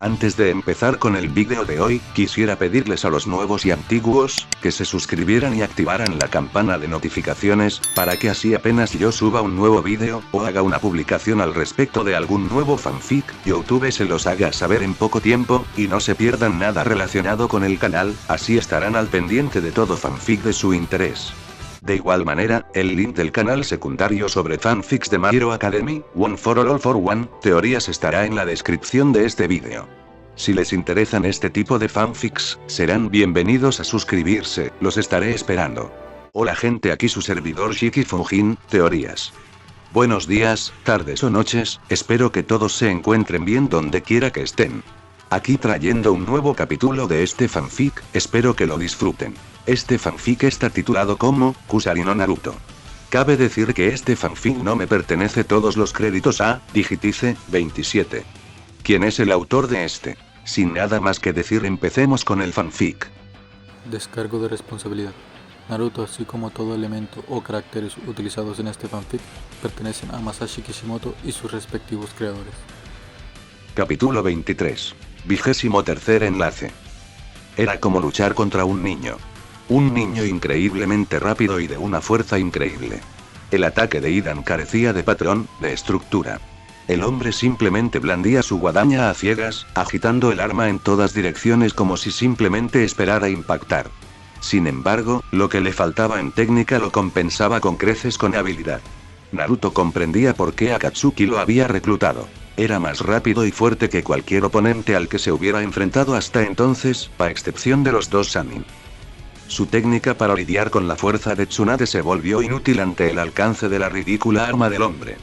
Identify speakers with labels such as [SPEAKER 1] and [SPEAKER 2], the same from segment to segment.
[SPEAKER 1] Antes de empezar con el vídeo de hoy, quisiera pedirles a los nuevos y antiguos, que se suscribieran y activaran la campana de notificaciones, para que así apenas yo suba un nuevo vídeo, o haga una publicación al respecto de algún nuevo fanfic, YouTube se los haga saber en poco tiempo, y no se pierdan nada relacionado con el canal, así estarán al pendiente de todo fanfic de su interés. De igual manera, el link del canal secundario sobre fanfics de My Hero Academy, One for All for One, teorías estará en la descripción de este vídeo. Si les interesan este tipo de fanfics, serán bienvenidos a suscribirse, los estaré esperando. Hola gente, aquí su servidor Shiki Fujin, teorías. Buenos días, tardes o noches, espero que todos se encuentren bien donde quiera que estén. Aquí trayendo un nuevo capítulo de este fanfic, espero que lo disfruten. Este fanfic está titulado como Kusari no Naruto. Cabe decir que este fanfic no me pertenece, todos los créditos a Digitice 27. ¿Quién es el autor de este? Sin nada más que decir, empecemos con el fanfic.
[SPEAKER 2] Descargo de responsabilidad. Naruto, así como todo elemento o caracteres utilizados en este fanfic, pertenecen a Masashi Kishimoto y sus respectivos creadores.
[SPEAKER 1] Capítulo 23. 23º enlace. Era como luchar contra un niño. Un niño increíblemente rápido y de una fuerza increíble. El ataque de Idan carecía de patrón, de estructura. El hombre simplemente blandía su guadaña a ciegas, agitando el arma en todas direcciones como si simplemente esperara impactar. Sin embargo, lo que le faltaba en técnica lo compensaba con creces con habilidad. Naruto comprendía por qué Akatsuki lo había reclutado. Era más rápido y fuerte que cualquier oponente al que se hubiera enfrentado hasta entonces, a excepción de los dos Sanin. Su técnica para lidiar con la fuerza de Tsunade se volvió inútil ante el alcance de la ridícula arma del hombre.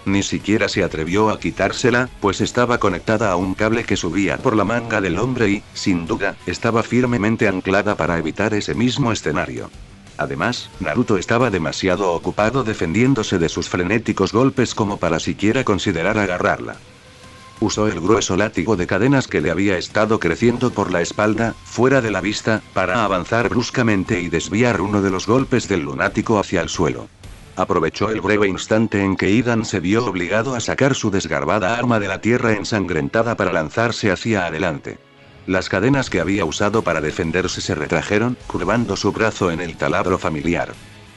[SPEAKER 1] Ni siquiera se atrevió a quitársela, pues estaba conectada a un cable que subía por la manga del hombre y, sin duda, estaba firmemente anclada para evitar ese mismo escenario. Además, Naruto estaba demasiado ocupado defendiéndose de sus frenéticos golpes como para siquiera considerar agarrarla. Usó el grueso látigo de cadenas que le había estado creciendo por la espalda, fuera de la vista, para avanzar bruscamente y desviar uno de los golpes del lunático hacia el suelo. Aprovechó el breve instante en que Idan se vio obligado a sacar su desgarbada arma de la tierra ensangrentada para lanzarse hacia adelante. Las cadenas que había usado para defenderse se retrajeron, curvando su brazo en el taladro familiar.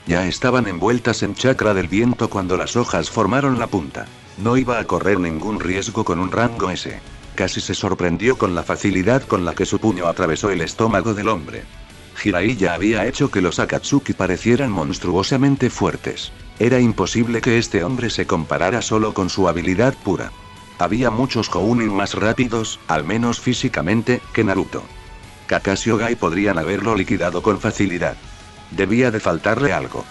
[SPEAKER 1] Ya estaban envueltas en chakra del viento cuando las hojas formaron la punta. No iba a correr ningún riesgo con un rango S. Casi se sorprendió con la facilidad con la que su puño atravesó el estómago del hombre. Jiraiya había hecho que los Akatsuki parecieran monstruosamente fuertes. Era imposible que este hombre se comparara solo con su habilidad pura. Había muchos Jounin más rápidos, al menos físicamente, que Naruto. Kakashi o Gai podrían haberlo liquidado con facilidad. Debía de faltarle algo.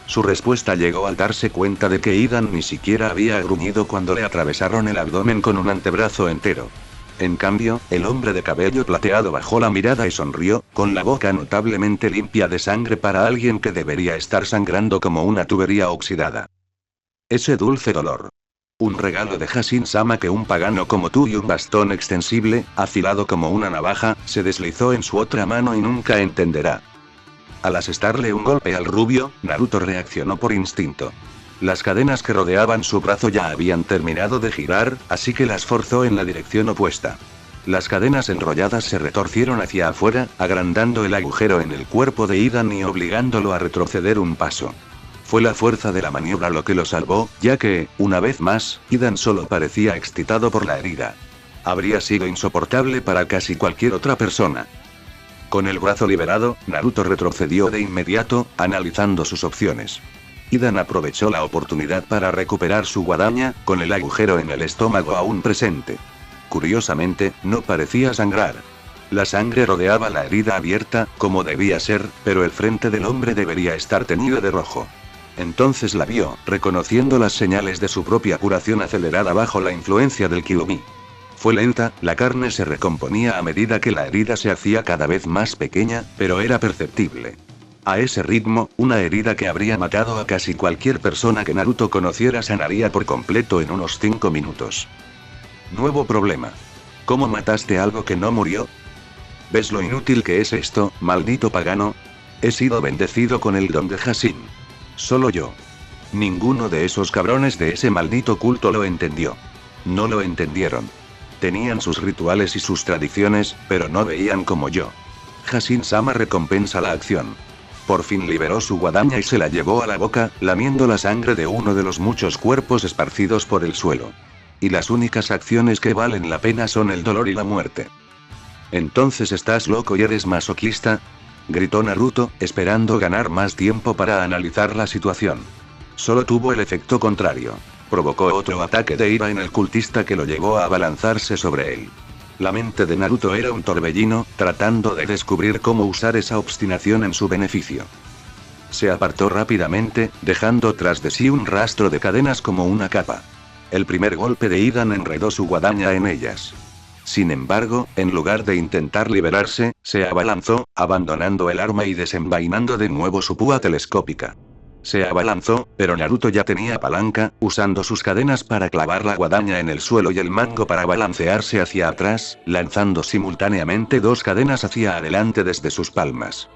[SPEAKER 1] Su respuesta llegó al darse cuenta de que Idan ni siquiera había gruñido cuando le atravesaron el abdomen con un antebrazo entero. En cambio, el hombre de cabello plateado bajó la mirada y sonrió, con la boca notablemente limpia de sangre para alguien que debería estar sangrando como una tubería oxidada. Ese dulce dolor. Un regalo de Hashin-sama que un pagano como tú y un bastón extensible, afilado como una navaja, se deslizó en su otra mano y nunca entenderá. Al asestarle un golpe al rubio, Naruto reaccionó por instinto. Las cadenas que rodeaban su brazo ya habían terminado de girar, así que las forzó en la dirección opuesta. Las cadenas enrolladas se retorcieron hacia afuera, agrandando el agujero en el cuerpo de Idan y obligándolo a retroceder un paso. Fue la fuerza de la maniobra lo que lo salvó, ya que, una vez más, Idan solo parecía excitado por la herida. Habría sido insoportable para casi cualquier otra persona. Con el brazo liberado, Naruto retrocedió de inmediato, analizando sus opciones. Idan aprovechó la oportunidad para recuperar su guadaña, con el agujero en el estómago aún presente. Curiosamente, no parecía sangrar. La sangre rodeaba la herida abierta, como debía ser, pero el frente del hombre debería estar teñido de rojo. Entonces la vio, reconociendo las señales de su propia curación acelerada bajo la influencia del Kyuubi. Fue lenta, la carne se recomponía a medida que la herida se hacía cada vez más pequeña, pero era perceptible. A ese ritmo, una herida que habría matado a casi cualquier persona que Naruto conociera sanaría por completo en unos 5 minutos. Nuevo problema. ¿Cómo mataste algo que no murió? ¿Ves lo inútil que es esto, maldito pagano? He sido bendecido con el don de Hashin. Solo yo. Ninguno de esos cabrones de ese maldito culto lo entendió. No lo entendieron. Tenían sus rituales y sus tradiciones, pero no veían como yo. Hashin-sama recompensa la acción. Por fin liberó su guadaña y se la llevó a la boca, lamiendo la sangre de uno de los muchos cuerpos esparcidos por el suelo. Y las únicas acciones que valen la pena son el dolor y la muerte. ¿Entonces estás loco y eres masoquista?, gritó Naruto, esperando ganar más tiempo para analizar la situación. Solo tuvo el efecto contrario. Provocó otro ataque de ira en el cultista que lo llevó a abalanzarse sobre él. La mente de Naruto era un torbellino, tratando de descubrir cómo usar esa obstinación en su beneficio. Se apartó rápidamente, dejando tras de sí un rastro de cadenas como una capa. El primer golpe de Idan enredó su guadaña en ellas. Sin embargo, en lugar de intentar liberarse, se abalanzó, abandonando el arma y desenvainando de nuevo su púa telescópica. Se abalanzó, pero Naruto ya tenía palanca, usando sus cadenas para clavar la guadaña en el suelo y el mango para balancearse hacia atrás, lanzando simultáneamente dos cadenas hacia adelante desde sus palmas.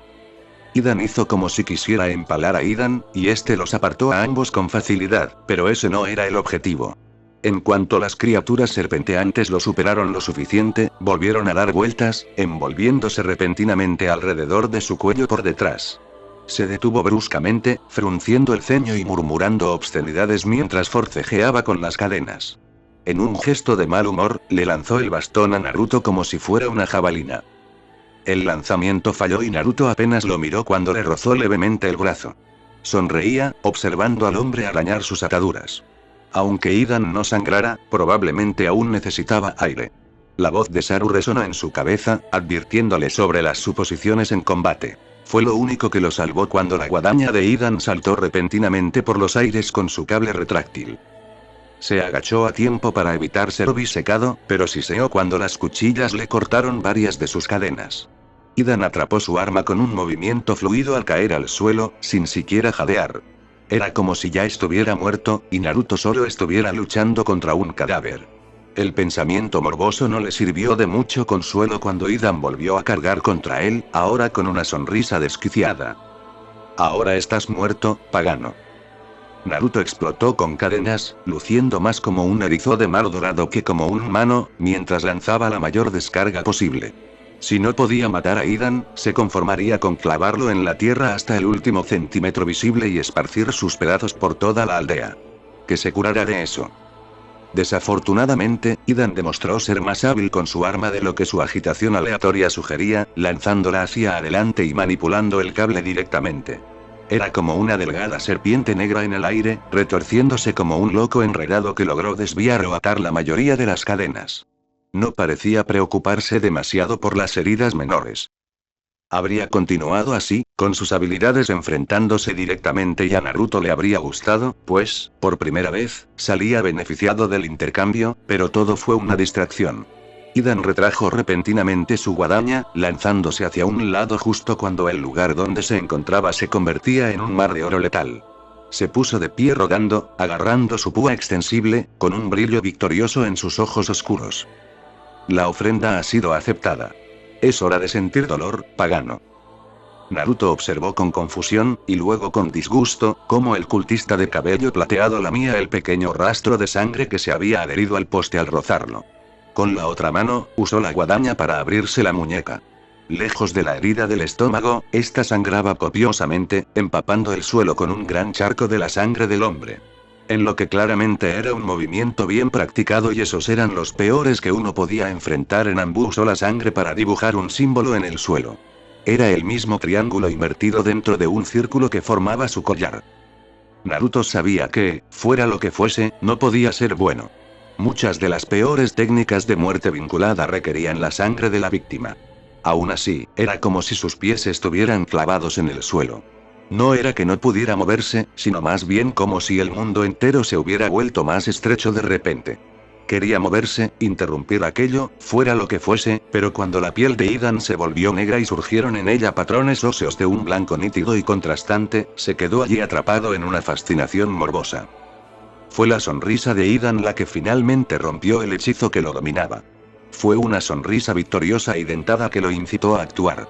[SPEAKER 1] Idan hizo como si quisiera empalar a Idan, y este los apartó a ambos con facilidad, pero ese no era el objetivo. En cuanto las criaturas serpenteantes lo superaron lo suficiente, volvieron a dar vueltas, envolviéndose repentinamente alrededor de su cuello por detrás. Se detuvo bruscamente, frunciendo el ceño y murmurando obscenidades mientras forcejeaba con las cadenas. En un gesto de mal humor, le lanzó el bastón a Naruto como si fuera una jabalina. El lanzamiento falló y Naruto apenas lo miró cuando le rozó levemente el brazo. Sonreía, observando al hombre arañar sus ataduras. Aunque Idan no sangrara, probablemente aún necesitaba aire. La voz de Saru resonó en su cabeza, advirtiéndole sobre las suposiciones en combate. Fue lo único que lo salvó cuando la guadaña de Idan saltó repentinamente por los aires con su cable retráctil. Se agachó a tiempo para evitar ser obisecado, pero siseó cuando las cuchillas le cortaron varias de sus cadenas. Idan atrapó su arma con un movimiento fluido al caer al suelo, sin siquiera jadear. Era como si ya estuviera muerto, y Naruto solo estuviera luchando contra un cadáver. El pensamiento morboso no le sirvió de mucho consuelo cuando Idan volvió a cargar contra él, ahora con una sonrisa desquiciada. Ahora estás muerto, pagano. Naruto explotó con cadenas, luciendo más como un erizo de mar dorado que como un humano, mientras lanzaba la mayor descarga posible. Si no podía matar a Idan, se conformaría con clavarlo en la tierra hasta el último centímetro visible y esparcir sus pedazos por toda la aldea. Que se curara de eso. Desafortunadamente, Idan demostró ser más hábil con su arma de lo que su agitación aleatoria sugería, lanzándola hacia adelante y manipulando el cable directamente. Era como una delgada serpiente negra en el aire, retorciéndose como un loco enredado que logró desviar o atar la mayoría de las cadenas. No parecía preocuparse demasiado por las heridas menores. Habría continuado así, con sus habilidades enfrentándose directamente y a Naruto le habría gustado, pues, por primera vez, salía beneficiado del intercambio, pero todo fue una distracción. Idan retrajo repentinamente su guadaña, lanzándose hacia un lado justo cuando el lugar donde se encontraba se convertía en un mar de oro letal. Se puso de pie rogando, agarrando su púa extensible, con un brillo victorioso en sus ojos oscuros. La ofrenda ha sido aceptada. Es hora de sentir dolor, pagano. Naruto observó con confusión, y luego con disgusto, cómo el cultista de cabello plateado lamía el pequeño rastro de sangre que se había adherido al poste al rozarlo. Con la otra mano, usó la guadaña para abrirse la muñeca. Lejos de la herida del estómago, esta sangraba copiosamente, empapando el suelo con un gran charco de la sangre del hombre. En lo que claramente era un movimiento bien practicado y esos eran los peores que uno podía enfrentar en Anbu. Usó la sangre para dibujar un símbolo en el suelo. Era el mismo triángulo invertido dentro de un círculo que formaba su collar. Naruto sabía que, fuera lo que fuese, no podía ser bueno. Muchas de las peores técnicas de muerte vinculada requerían la sangre de la víctima. Aún así, era como si sus pies estuvieran clavados en el suelo. No era que no pudiera moverse, sino más bien como si el mundo entero se hubiera vuelto más estrecho de repente. Quería moverse, interrumpir aquello, fuera lo que fuese, pero cuando la piel de Idan se volvió negra y surgieron en ella patrones óseos de un blanco nítido y contrastante, se quedó allí atrapado en una fascinación morbosa. Fue la sonrisa de Idan la que finalmente rompió el hechizo que lo dominaba. Fue una sonrisa victoriosa y dentada que lo incitó a actuar.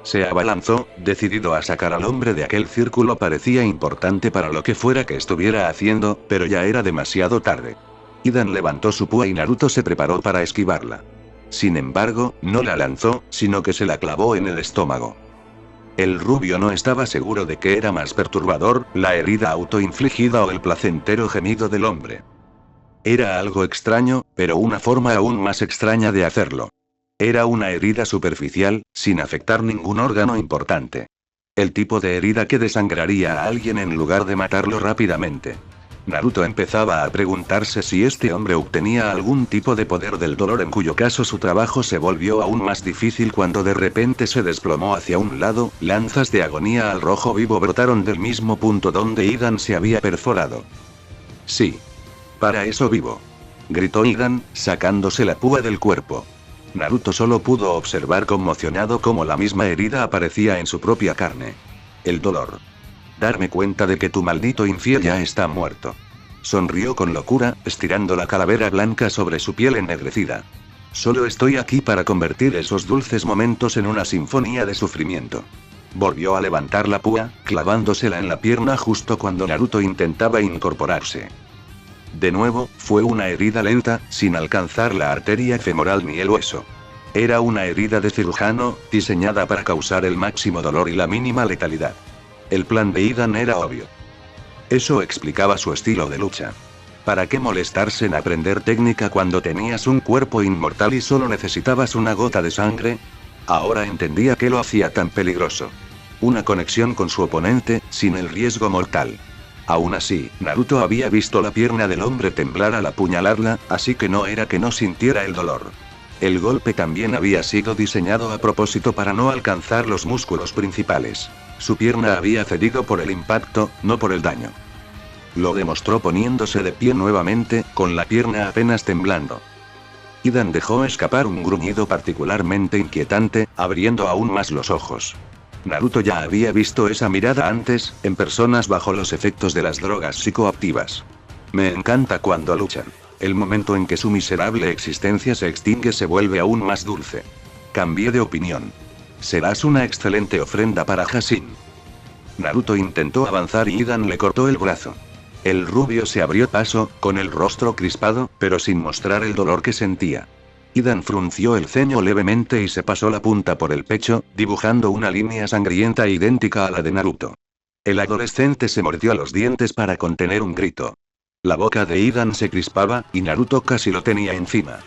[SPEAKER 1] Se abalanzó, decidido a sacar al hombre de aquel círculo. Parecía importante para lo que fuera que estuviera haciendo, pero ya era demasiado tarde. Idan levantó su púa y Naruto se preparó para esquivarla. Sin embargo, no la lanzó, sino que se la clavó en el estómago. El rubio no estaba seguro de qué era más perturbador, la herida autoinfligida o el placentero gemido del hombre. Era algo extraño, pero una forma aún más extraña de hacerlo. Era una herida superficial, sin afectar ningún órgano importante. El tipo de herida que desangraría a alguien en lugar de matarlo rápidamente. Naruto empezaba a preguntarse si este hombre obtenía algún tipo de poder del dolor, en cuyo caso su trabajo se volvió aún más difícil cuando de repente se desplomó hacia un lado, lanzas de agonía al rojo vivo brotaron del mismo punto donde Idan se había perforado. Sí. Para eso vivo. Gritó Idan, sacándose la púa del cuerpo. Naruto solo pudo observar conmocionado cómo la misma herida aparecía en su propia carne. El dolor. Darme cuenta de que tu maldito infiel ya está muerto. Sonrió con locura, estirando la calavera blanca sobre su piel ennegrecida. Solo estoy aquí para convertir esos dulces momentos en una sinfonía de sufrimiento. Volvió a levantar la púa, clavándosela en la pierna justo cuando Naruto intentaba incorporarse. De nuevo, fue una herida lenta, sin alcanzar la arteria femoral ni el hueso. Era una herida de cirujano, diseñada para causar el máximo dolor y la mínima letalidad. El plan de Idan era obvio. Eso explicaba su estilo de lucha. ¿Para qué molestarse en aprender técnica cuando tenías un cuerpo inmortal y solo necesitabas una gota de sangre? Ahora entendía qué lo hacía tan peligroso. Una conexión con su oponente, sin el riesgo mortal. Aún así, Naruto había visto la pierna del hombre temblar al apuñalarla, así que no era que no sintiera el dolor. El golpe también había sido diseñado a propósito para no alcanzar los músculos principales. Su pierna había cedido por el impacto, no por el daño. Lo demostró poniéndose de pie nuevamente, con la pierna apenas temblando. Idan dejó escapar un gruñido particularmente inquietante, abriendo aún más los ojos. Naruto ya había visto esa mirada antes, en personas bajo los efectos de las drogas psicoactivas. Me encanta cuando luchan. El momento en que su miserable existencia se extingue se vuelve aún más dulce. Cambié de opinión. Serás una excelente ofrenda para Hashin. Naruto intentó avanzar y Idan le cortó el brazo. El rubio se abrió paso, con el rostro crispado, pero sin mostrar el dolor que sentía. Idan frunció el ceño levemente y se pasó la punta por el pecho, dibujando una línea sangrienta idéntica a la de Naruto. El adolescente se mordió los dientes para contener un grito. La boca de Idan se crispaba, y Naruto casi lo tenía encima.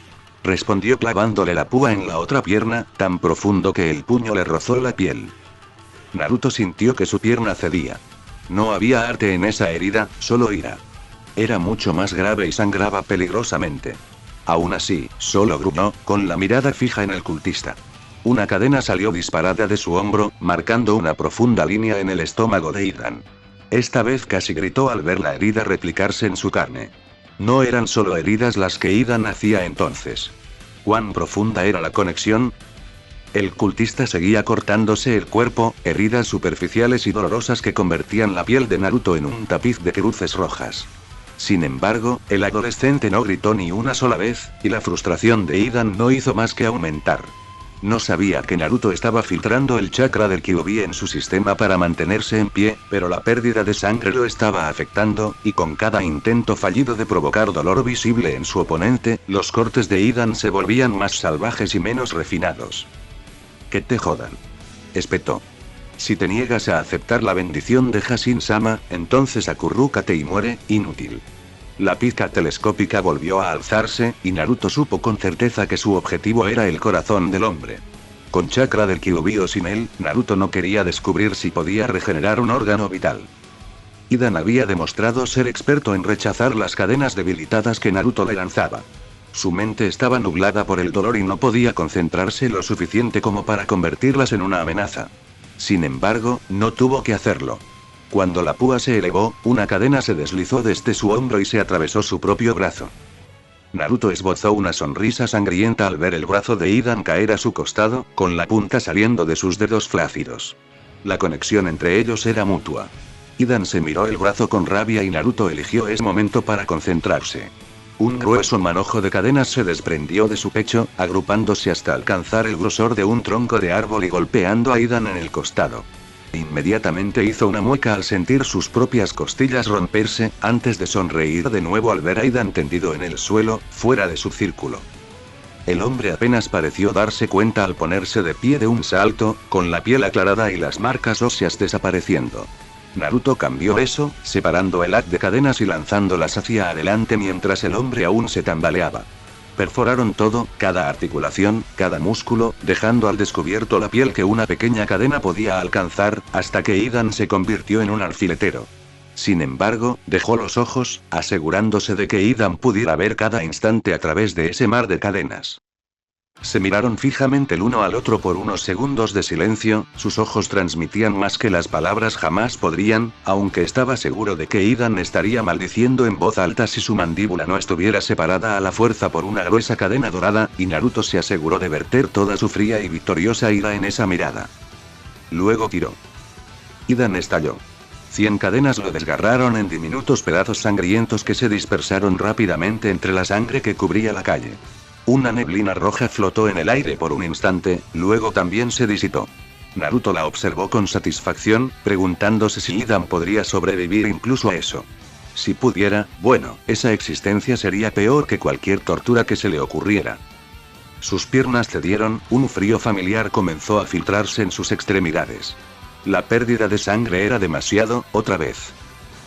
[SPEAKER 1] Respondió clavándole la púa en la otra pierna, tan profundo que el puño le rozó la piel. Naruto sintió que su pierna cedía. No había arte en esa herida, solo ira. Era mucho más grave y sangraba peligrosamente. Aún así, solo gruñó, con la mirada fija en el cultista. Una cadena salió disparada de su hombro, marcando una profunda línea en el estómago de Idan. Esta vez casi gritó al ver la herida replicarse en su carne. No eran solo heridas las que Idan hacía entonces. ¿Cuán profunda era la conexión? El cultista seguía cortándose el cuerpo, heridas superficiales y dolorosas que convertían la piel de Naruto en un tapiz de cruces rojas. Sin embargo, el adolescente no gritó ni una sola vez, y la frustración de Idan no hizo más que aumentar. No sabía que Naruto estaba filtrando el chakra del Kyuubi en su sistema para mantenerse en pie, pero la pérdida de sangre lo estaba afectando, y con cada intento fallido de provocar dolor visible en su oponente, los cortes de Idan se volvían más salvajes y menos refinados. Que te jodan. Espetó. Si te niegas a aceptar la bendición de Hashin-sama, entonces acurrúcate y muere, inútil. La pizca telescópica volvió a alzarse, y Naruto supo con certeza que su objetivo era el corazón del hombre. Con chakra del Kyuubi o sin él, Naruto no quería descubrir si podía regenerar un órgano vital. Idan había demostrado ser experto en rechazar las cadenas debilitadas que Naruto le lanzaba. Su mente estaba nublada por el dolor y no podía concentrarse lo suficiente como para convertirlas en una amenaza. Sin embargo, no tuvo que hacerlo. Cuando la púa se elevó, una cadena se deslizó desde su hombro y se atravesó su propio brazo. Naruto esbozó una sonrisa sangrienta al ver el brazo de Idan caer a su costado, con la punta saliendo de sus dedos flácidos. La conexión entre ellos era mutua. Idan se miró el brazo con rabia y Naruto eligió ese momento para concentrarse. Un grueso manojo de cadenas se desprendió de su pecho, agrupándose hasta alcanzar el grosor de un tronco de árbol y golpeando a Idan en el costado. Inmediatamente hizo una mueca al sentir sus propias costillas romperse, antes de sonreír de nuevo al ver a Idan tendido en el suelo, fuera de su círculo. El hombre apenas pareció darse cuenta al ponerse de pie de un salto, con la piel aclarada y las marcas óseas desapareciendo. Naruto cambió eso, separando el haz de cadenas y lanzándolas hacia adelante mientras el hombre aún se tambaleaba. Perforaron todo, cada articulación, cada músculo, dejando al descubierto la piel que una pequeña cadena podía alcanzar, hasta que Idan se convirtió en un alfiletero. Sin embargo, dejó los ojos, asegurándose de que Idan pudiera ver cada instante a través de ese mar de cadenas. Se miraron fijamente el uno al otro por unos segundos de silencio, sus ojos transmitían más que las palabras jamás podrían, aunque estaba seguro de que Idan estaría maldiciendo en voz alta si su mandíbula no estuviera separada a la fuerza por una gruesa cadena dorada, y Naruto se aseguró de verter toda su fría y victoriosa ira en esa mirada. Luego tiró. Idan estalló. 100 cadenas lo desgarraron en diminutos pedazos sangrientos que se dispersaron rápidamente entre la sangre que cubría la calle. Una neblina roja flotó en el aire por un instante, luego también se disipó. Naruto la observó con satisfacción, preguntándose si Idan podría sobrevivir incluso a eso. Si pudiera, bueno, esa existencia sería peor que cualquier tortura que se le ocurriera. Sus piernas cedieron, un frío familiar comenzó a filtrarse en sus extremidades. La pérdida de sangre era demasiado, otra vez.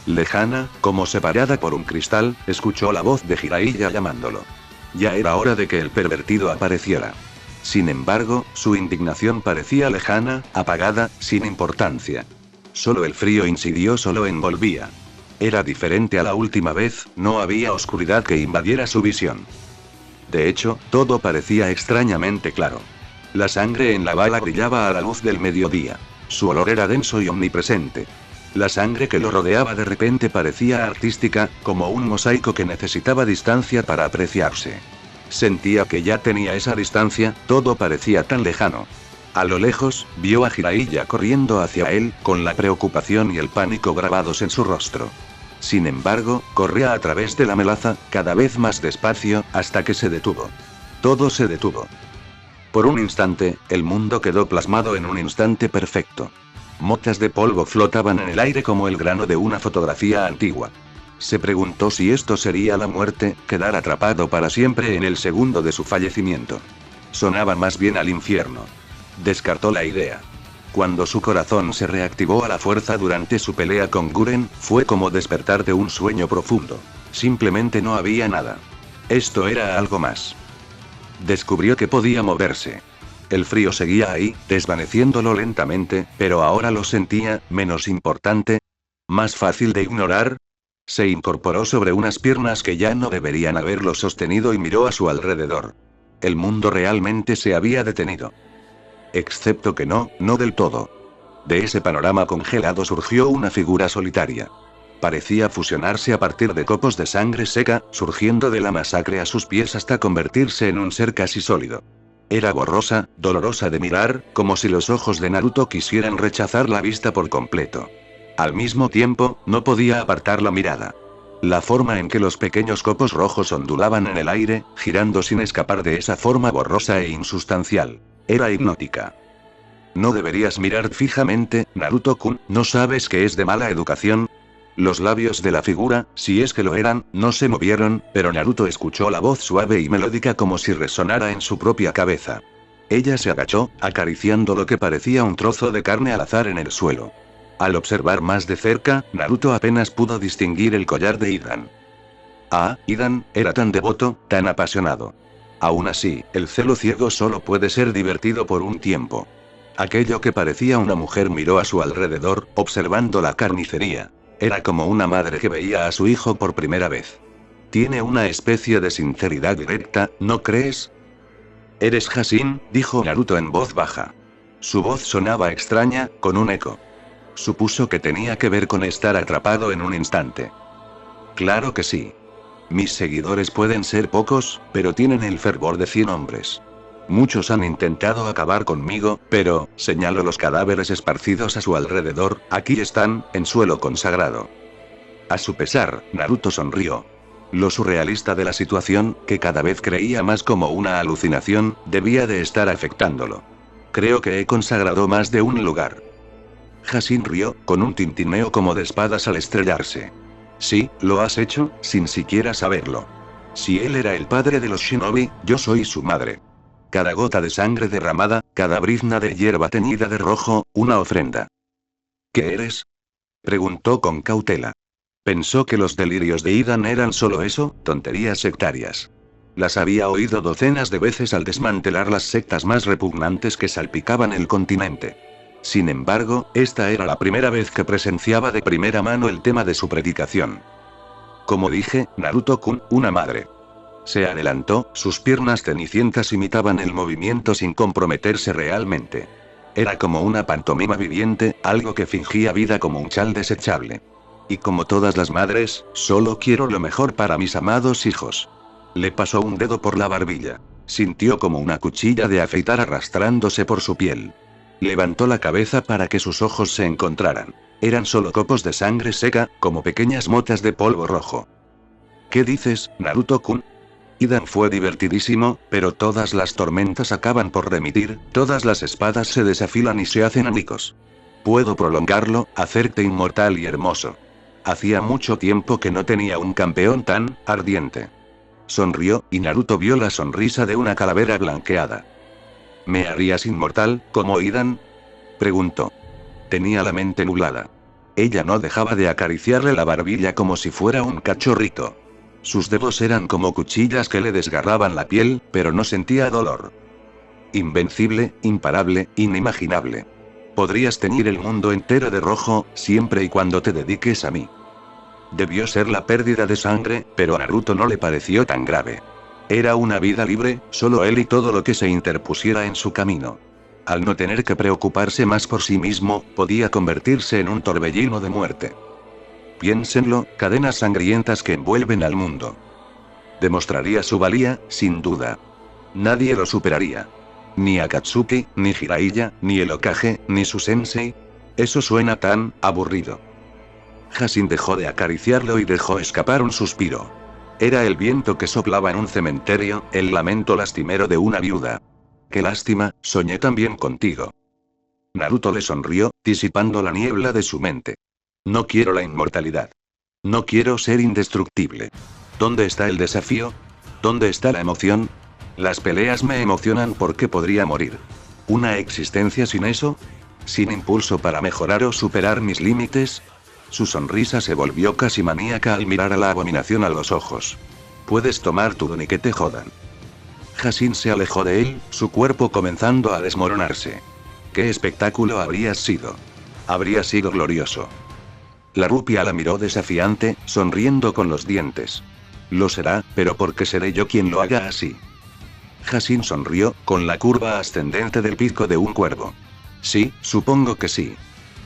[SPEAKER 1] Lejana, como separada por un cristal, escuchó la voz de Jiraiya llamándolo. Ya era hora de que el pervertido apareciera. Sin embargo, su indignación parecía lejana, apagada, sin importancia. Solo el frío insidioso lo envolvía. Era diferente a la última vez, no había oscuridad que invadiera su visión. De hecho, todo parecía extrañamente claro. La sangre en la bala brillaba a la luz del mediodía. Su olor era denso y omnipresente. La sangre que lo rodeaba de repente parecía artística, como un mosaico que necesitaba distancia para apreciarse. Sentía que ya tenía esa distancia, todo parecía tan lejano. A lo lejos, vio a Jiraiya corriendo hacia él, con la preocupación y el pánico grabados en su rostro. Sin embargo, corría a través de la melaza, cada vez más despacio, hasta que se detuvo. Todo se detuvo. Por un instante, el mundo quedó plasmado en un instante perfecto. Motas de polvo flotaban en el aire como el grano de una fotografía antigua. Se preguntó si esto sería la muerte, quedar atrapado para siempre en el segundo de su fallecimiento. Sonaba más bien al infierno. Descartó la idea. Cuando su corazón se reactivó a la fuerza durante su pelea con Guren, fue como despertar de un sueño profundo. Simplemente no había nada. Esto era algo más. Descubrió que podía moverse. El frío seguía ahí, desvaneciéndolo lentamente, pero ahora lo sentía, menos importante, más fácil de ignorar. Se incorporó sobre unas piernas que ya no deberían haberlo sostenido y miró a su alrededor. El mundo realmente se había detenido. Excepto que no del todo. De ese panorama congelado surgió una figura solitaria. Parecía fusionarse a partir de copos de sangre seca, surgiendo de la masacre a sus pies hasta convertirse en un ser casi sólido. Era borrosa, dolorosa de mirar, como si los ojos de Naruto quisieran rechazar la vista por completo. Al mismo tiempo, no podía apartar la mirada. La forma en que los pequeños copos rojos ondulaban en el aire, girando sin escapar de esa forma borrosa e insustancial, era hipnótica. No deberías mirar fijamente, Naruto-kun, ¿no sabes que es de mala educación? Los labios de la figura, si es que lo eran, no se movieron, pero Naruto escuchó la voz suave y melódica como si resonara en su propia cabeza. Ella se agachó, acariciando lo que parecía un trozo de carne al azar en el suelo. Al observar más de cerca, Naruto apenas pudo distinguir el collar de Idan. Ah, Idan, era tan devoto, tan apasionado. Aún así, el celo ciego solo puede ser divertido por un tiempo. Aquello que parecía una mujer miró a su alrededor, observando la carnicería. Era como una madre que veía a su hijo por primera vez. Tiene una especie de sinceridad directa, ¿no crees? «¿Eres Hashin?», dijo Naruto en voz baja. Su voz sonaba extraña, con un eco. Supuso que tenía que ver con estar atrapado en un instante. Claro que sí. Mis seguidores pueden ser pocos, pero tienen el fervor de 100 hombres. Muchos han intentado acabar conmigo, pero, señaló los cadáveres esparcidos a su alrededor, aquí están, en suelo consagrado. A su pesar, Naruto sonrió. Lo surrealista de la situación, que cada vez creía más como una alucinación, debía de estar afectándolo. Creo que he consagrado más de un lugar. Hashin rió, con un tintineo como de espadas al estrellarse. Sí, lo has hecho, sin siquiera saberlo. Si él era el padre de los shinobi, yo soy su madre. Cada gota de sangre derramada, cada brizna de hierba teñida de rojo, una ofrenda. ¿Qué eres? Preguntó con cautela. Pensó que los delirios de Idan eran solo eso, tonterías sectarias. Las había oído docenas de veces al desmantelar las sectas más repugnantes que salpicaban el continente. Sin embargo, esta era la primera vez que presenciaba de primera mano el tema de su predicación. Como dije, Naruto-kun, una madre. Se adelantó, sus piernas cenicientas imitaban el movimiento sin comprometerse realmente. Era como una pantomima viviente, algo que fingía vida como un chal desechable. Y como todas las madres, solo quiero lo mejor para mis amados hijos. Le pasó un dedo por la barbilla. Sintió como una cuchilla de afeitar arrastrándose por su piel. Levantó la cabeza para que sus ojos se encontraran. Eran solo copos de sangre seca, como pequeñas motas de polvo rojo. ¿Qué dices, Naruto-kun? Idan fue divertidísimo, pero todas las tormentas acaban por remitir, todas las espadas se desafilan y se hacen anicos. Puedo prolongarlo, hacerte inmortal y hermoso. Hacía mucho tiempo que no tenía un campeón tan ardiente. Sonrió, y Naruto vio la sonrisa de una calavera blanqueada. ¿Me harías inmortal, como Idan? Preguntó. Tenía la mente nublada. Ella no dejaba de acariciarle la barbilla como si fuera un cachorrito. Sus dedos eran como cuchillas que le desgarraban la piel, pero no sentía dolor. Invencible, imparable, inimaginable. Podrías teñir el mundo entero de rojo, siempre y cuando te dediques a mí. Debió ser la pérdida de sangre, pero a Naruto no le pareció tan grave. Era una vida libre, solo él y todo lo que se interpusiera en su camino. Al no tener que preocuparse más por sí mismo, podía convertirse en un torbellino de muerte. Piénsenlo, cadenas sangrientas que envuelven al mundo. Demostraría su valía, sin duda. Nadie lo superaría. Ni Akatsuki, ni Jiraiya, ni el Hokage, ni su sensei. Eso suena tan aburrido. Hashin dejó de acariciarlo y dejó escapar un suspiro. Era el viento que soplaba en un cementerio, el lamento lastimero de una viuda. Qué lástima, soñé también contigo. Naruto le sonrió, disipando la niebla de su mente. No quiero la inmortalidad. No quiero ser indestructible. ¿Dónde está el desafío? ¿Dónde está la emoción? Las peleas me emocionan porque podría morir. ¿Una existencia sin eso? ¿Sin impulso para mejorar o superar mis límites? Su sonrisa se volvió casi maníaca al mirar a la abominación a los ojos. Puedes tomar tu don y que te jodan. Hashin se alejó de él, su cuerpo comenzando a desmoronarse. ¿Qué espectáculo habría sido? Habría sido glorioso. La rupia la miró desafiante, sonriendo con los dientes. Lo será, pero ¿por qué seré yo quien lo haga así? Hashin sonrió, con la curva ascendente del pico de un cuervo. Sí, supongo que sí.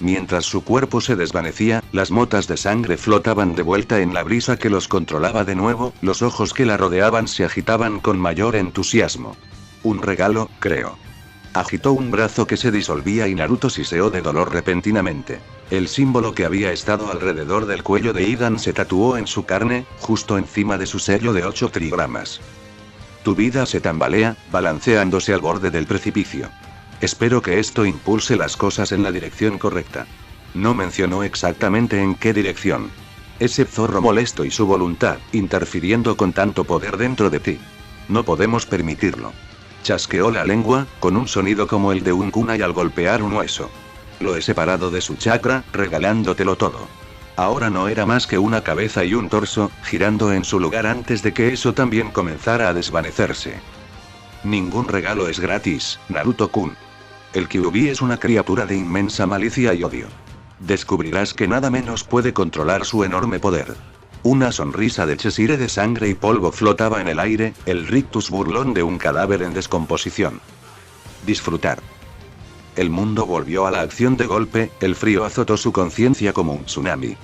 [SPEAKER 1] Mientras su cuerpo se desvanecía, las motas de sangre flotaban de vuelta en la brisa que los controlaba de nuevo, los ojos que la rodeaban se agitaban con mayor entusiasmo. Un regalo, creo. Agitó un brazo que se disolvía y Naruto siseó de dolor repentinamente. El símbolo que había estado alrededor del cuello de Idan se tatuó en su carne, justo encima de su sello de 8 trigramas. Tu vida se tambalea, balanceándose al borde del precipicio. Espero que esto impulse las cosas en la dirección correcta. No mencionó exactamente en qué dirección. Ese zorro molesto y su voluntad, interfiriendo con tanto poder dentro de ti. No podemos permitirlo. Chasqueó la lengua, con un sonido como el de un kunai al golpear un hueso. Lo he separado de su chakra, regalándotelo todo. Ahora no era más que una cabeza y un torso, girando en su lugar antes de que eso también comenzara a desvanecerse. Ningún regalo es gratis, Naruto-kun. El Kyuubi es una criatura de inmensa malicia y odio. Descubrirás que nada menos puede controlar su enorme poder. Una sonrisa de Cheshire de sangre y polvo flotaba en el aire, el rictus burlón de un cadáver en descomposición. Disfrutar. El mundo volvió a la acción de golpe, el frío azotó su conciencia como un tsunami.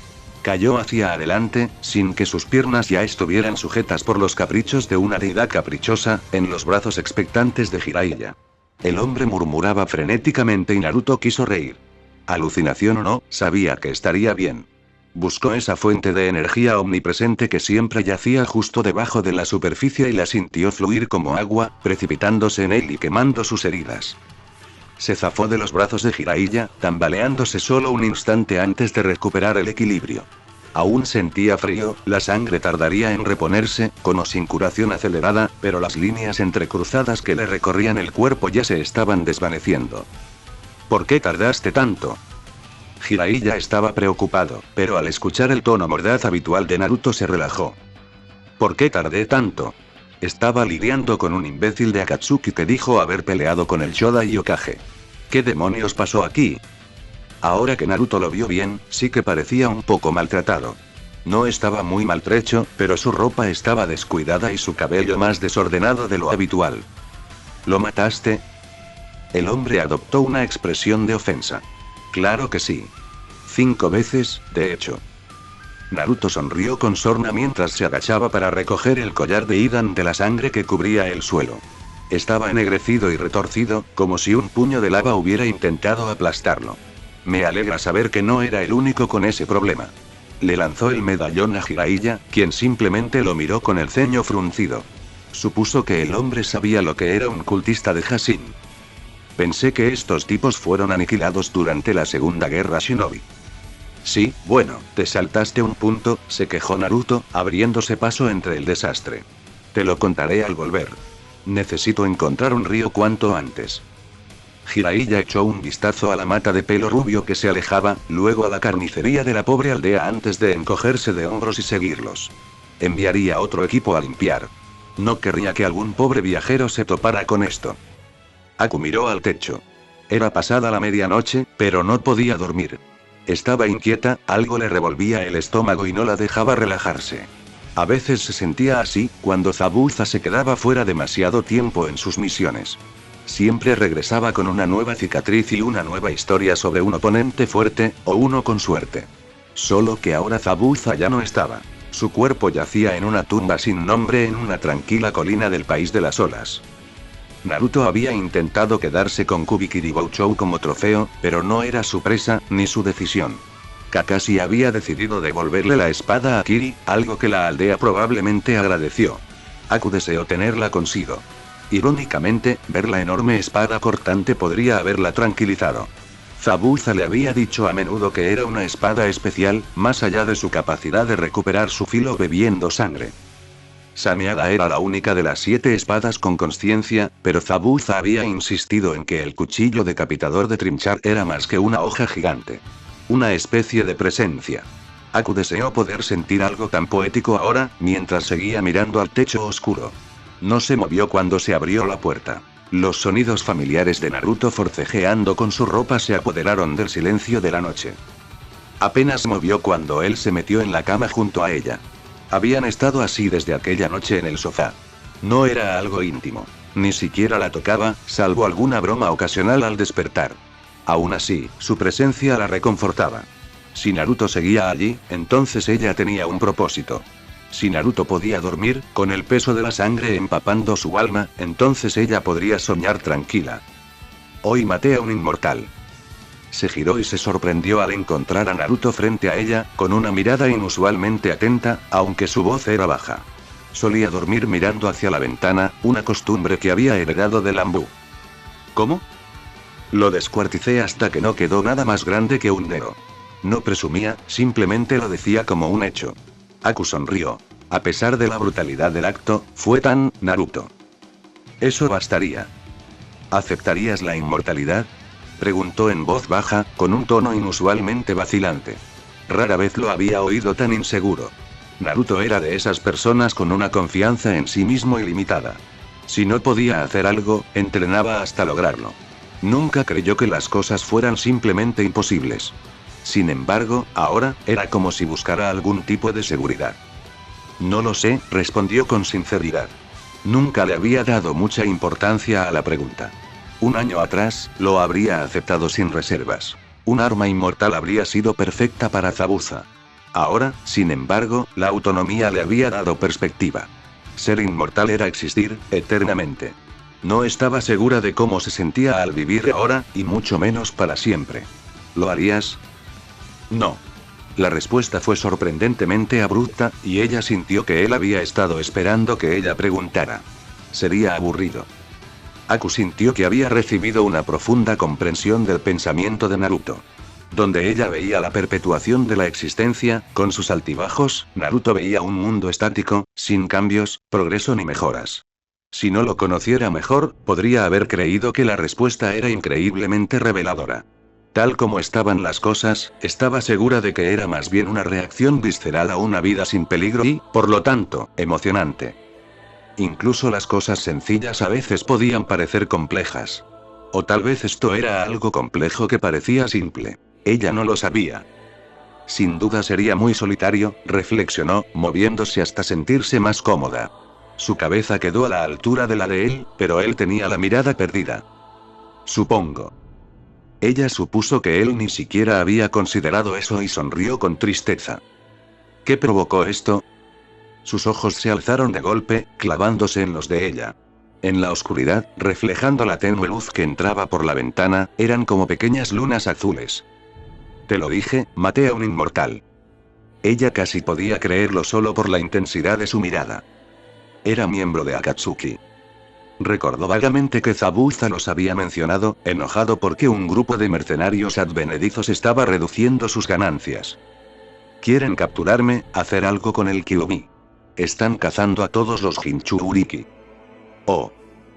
[SPEAKER 1] Cayó hacia adelante, sin que sus piernas ya estuvieran sujetas por los caprichos de una deidad caprichosa, en los brazos expectantes de Jiraiya. El hombre murmuraba frenéticamente y Naruto quiso reír. Alucinación o no, sabía que estaría bien. Buscó esa fuente de energía omnipresente que siempre yacía justo debajo de la superficie y la sintió fluir como agua, precipitándose en él y quemando sus heridas. Se zafó de los brazos de Jiraiya, tambaleándose solo un instante antes de recuperar el equilibrio. Aún sentía frío, la sangre tardaría en reponerse, con o sin curación acelerada, pero las líneas entrecruzadas que le recorrían el cuerpo ya se estaban desvaneciendo. ¿Por qué tardaste tanto? Jiraiya estaba preocupado, pero al escuchar el tono mordaz habitual de Naruto se relajó. ¿Por qué tardé tanto? Estaba lidiando con un imbécil de Akatsuki que dijo haber peleado con el Shodai Hokage. ¿Qué demonios pasó aquí? Ahora que Naruto lo vio bien, sí que parecía un poco maltratado. No estaba muy maltrecho, pero su ropa estaba descuidada y su cabello más desordenado de lo habitual. ¿Lo mataste? El hombre adoptó una expresión de ofensa. Claro que sí. 5 veces, de hecho. Naruto sonrió con sorna mientras se agachaba para recoger el collar de Idan de la sangre que cubría el suelo. Estaba ennegrecido y retorcido, como si un puño de lava hubiera intentado aplastarlo. Me alegra saber que no era el único con ese problema. Le lanzó el medallón a Jiraiya, quien simplemente lo miró con el ceño fruncido. Supuso que el hombre sabía lo que era un cultista de Hashin. Pensé que estos tipos fueron aniquilados durante la Segunda Guerra Shinobi. Sí, bueno, te saltaste un punto, se quejó Naruto, abriéndose paso entre el desastre. Te lo contaré al volver. Necesito encontrar un río cuanto antes. Jiraiya echó un vistazo a la mata de pelo rubio que se alejaba, luego a la carnicería de la pobre aldea antes de encogerse de hombros y seguirlos. Enviaría otro equipo a limpiar. No querría que algún pobre viajero se topara con esto. Aku miró al techo. Era pasada la medianoche, pero no podía dormir. Estaba inquieta, algo le revolvía el estómago y no la dejaba relajarse. A veces se sentía así, cuando Zabuza se quedaba fuera demasiado tiempo en sus misiones. Siempre regresaba con una nueva cicatriz y una nueva historia sobre un oponente fuerte, o uno con suerte. Solo que ahora Zabuza ya no estaba. Su cuerpo yacía en una tumba sin nombre en una tranquila colina del país de las olas. Naruto había intentado quedarse con Kubikiribouchou como trofeo, pero no era su presa, ni su decisión. Kakashi había decidido devolverle la espada a Kiri, algo que la aldea probablemente agradeció. Aku deseó tenerla consigo. Irónicamente, ver la enorme espada cortante podría haberla tranquilizado. Zabuza le había dicho a menudo que era una espada especial, más allá de su capacidad de recuperar su filo bebiendo sangre. Sameada era la única de las 7 espadas con consciencia, pero Zabuza había insistido en que el cuchillo decapitador de Trinchar era más que una hoja gigante. Una especie de presencia. Aku deseó poder sentir algo tan poético ahora, mientras seguía mirando al techo oscuro. No se movió cuando se abrió la puerta. Los sonidos familiares de Naruto forcejeando con su ropa se apoderaron del silencio de la noche. Apenas movió cuando él se metió en la cama junto a ella. Habían estado así desde aquella noche en el sofá. No era algo íntimo. Ni siquiera la tocaba, salvo alguna broma ocasional al despertar. Aún así, su presencia la reconfortaba. Si Naruto seguía allí, entonces ella tenía un propósito. Si Naruto podía dormir, con el peso de la sangre empapando su alma, entonces ella podría soñar tranquila. Hoy maté a un inmortal. Se giró y se sorprendió al encontrar a Naruto frente a ella, con una mirada inusualmente atenta, aunque su voz era baja. Solía dormir mirando hacia la ventana, una costumbre que había heredado de Lambu. ¿Cómo? Lo descuarticé hasta que no quedó nada más grande que un dedo. No presumía, simplemente lo decía como un hecho. Aku sonrió. A pesar de la brutalidad del acto, fue tan Naruto. Eso bastaría. ¿Aceptarías la inmortalidad? Preguntó en voz baja, con un tono inusualmente vacilante. Rara vez lo había oído tan inseguro. Naruto era de esas personas con una confianza en sí mismo ilimitada. Si no podía hacer algo, entrenaba hasta lograrlo. Nunca creyó que las cosas fueran simplemente imposibles. Sin embargo, ahora, era como si buscara algún tipo de seguridad. No lo sé, respondió con sinceridad. Nunca le había dado mucha importancia a la pregunta. Un año atrás, lo habría aceptado sin reservas. Un arma inmortal habría sido perfecta para Zabuza. Ahora, sin embargo, la autonomía le había dado perspectiva. Ser inmortal era existir, eternamente. No estaba segura de cómo se sentía al vivir ahora, y mucho menos para siempre. ¿Lo harías? No. La respuesta fue sorprendentemente abrupta, y ella sintió que él había estado esperando que ella preguntara. Sería aburrido. Aku sintió que había recibido una profunda comprensión del pensamiento de Naruto. Donde ella veía la perpetuación de la existencia, con sus altibajos, Naruto veía un mundo estático, sin cambios, progreso ni mejoras. Si no lo conociera mejor, podría haber creído que la respuesta era increíblemente reveladora. Tal como estaban las cosas, estaba segura de que era más bien una reacción visceral a una vida sin peligro y, por lo tanto, emocionante. Incluso las cosas sencillas a veces podían parecer complejas. O tal vez esto era algo complejo que parecía simple. Ella no lo sabía. Sin duda sería muy solitario, reflexionó, moviéndose hasta sentirse más cómoda. Su cabeza quedó a la altura de la de él, pero él tenía la mirada perdida. Supongo. Ella supuso que él ni siquiera había considerado eso y sonrió con tristeza. ¿Qué provocó esto? Sus ojos se alzaron de golpe, clavándose en los de ella. En la oscuridad, reflejando la tenue luz que entraba por la ventana, eran como pequeñas lunas azules. Te lo dije, maté a un inmortal. Ella casi podía creerlo solo por la intensidad de su mirada. Era miembro de Akatsuki. Recordó vagamente que Zabuza los había mencionado, enojado porque un grupo de mercenarios advenedizos estaba reduciendo sus ganancias. Quieren capturarme, hacer algo con el Kyuubi. Están cazando a todos los Jinchuriki. Oh.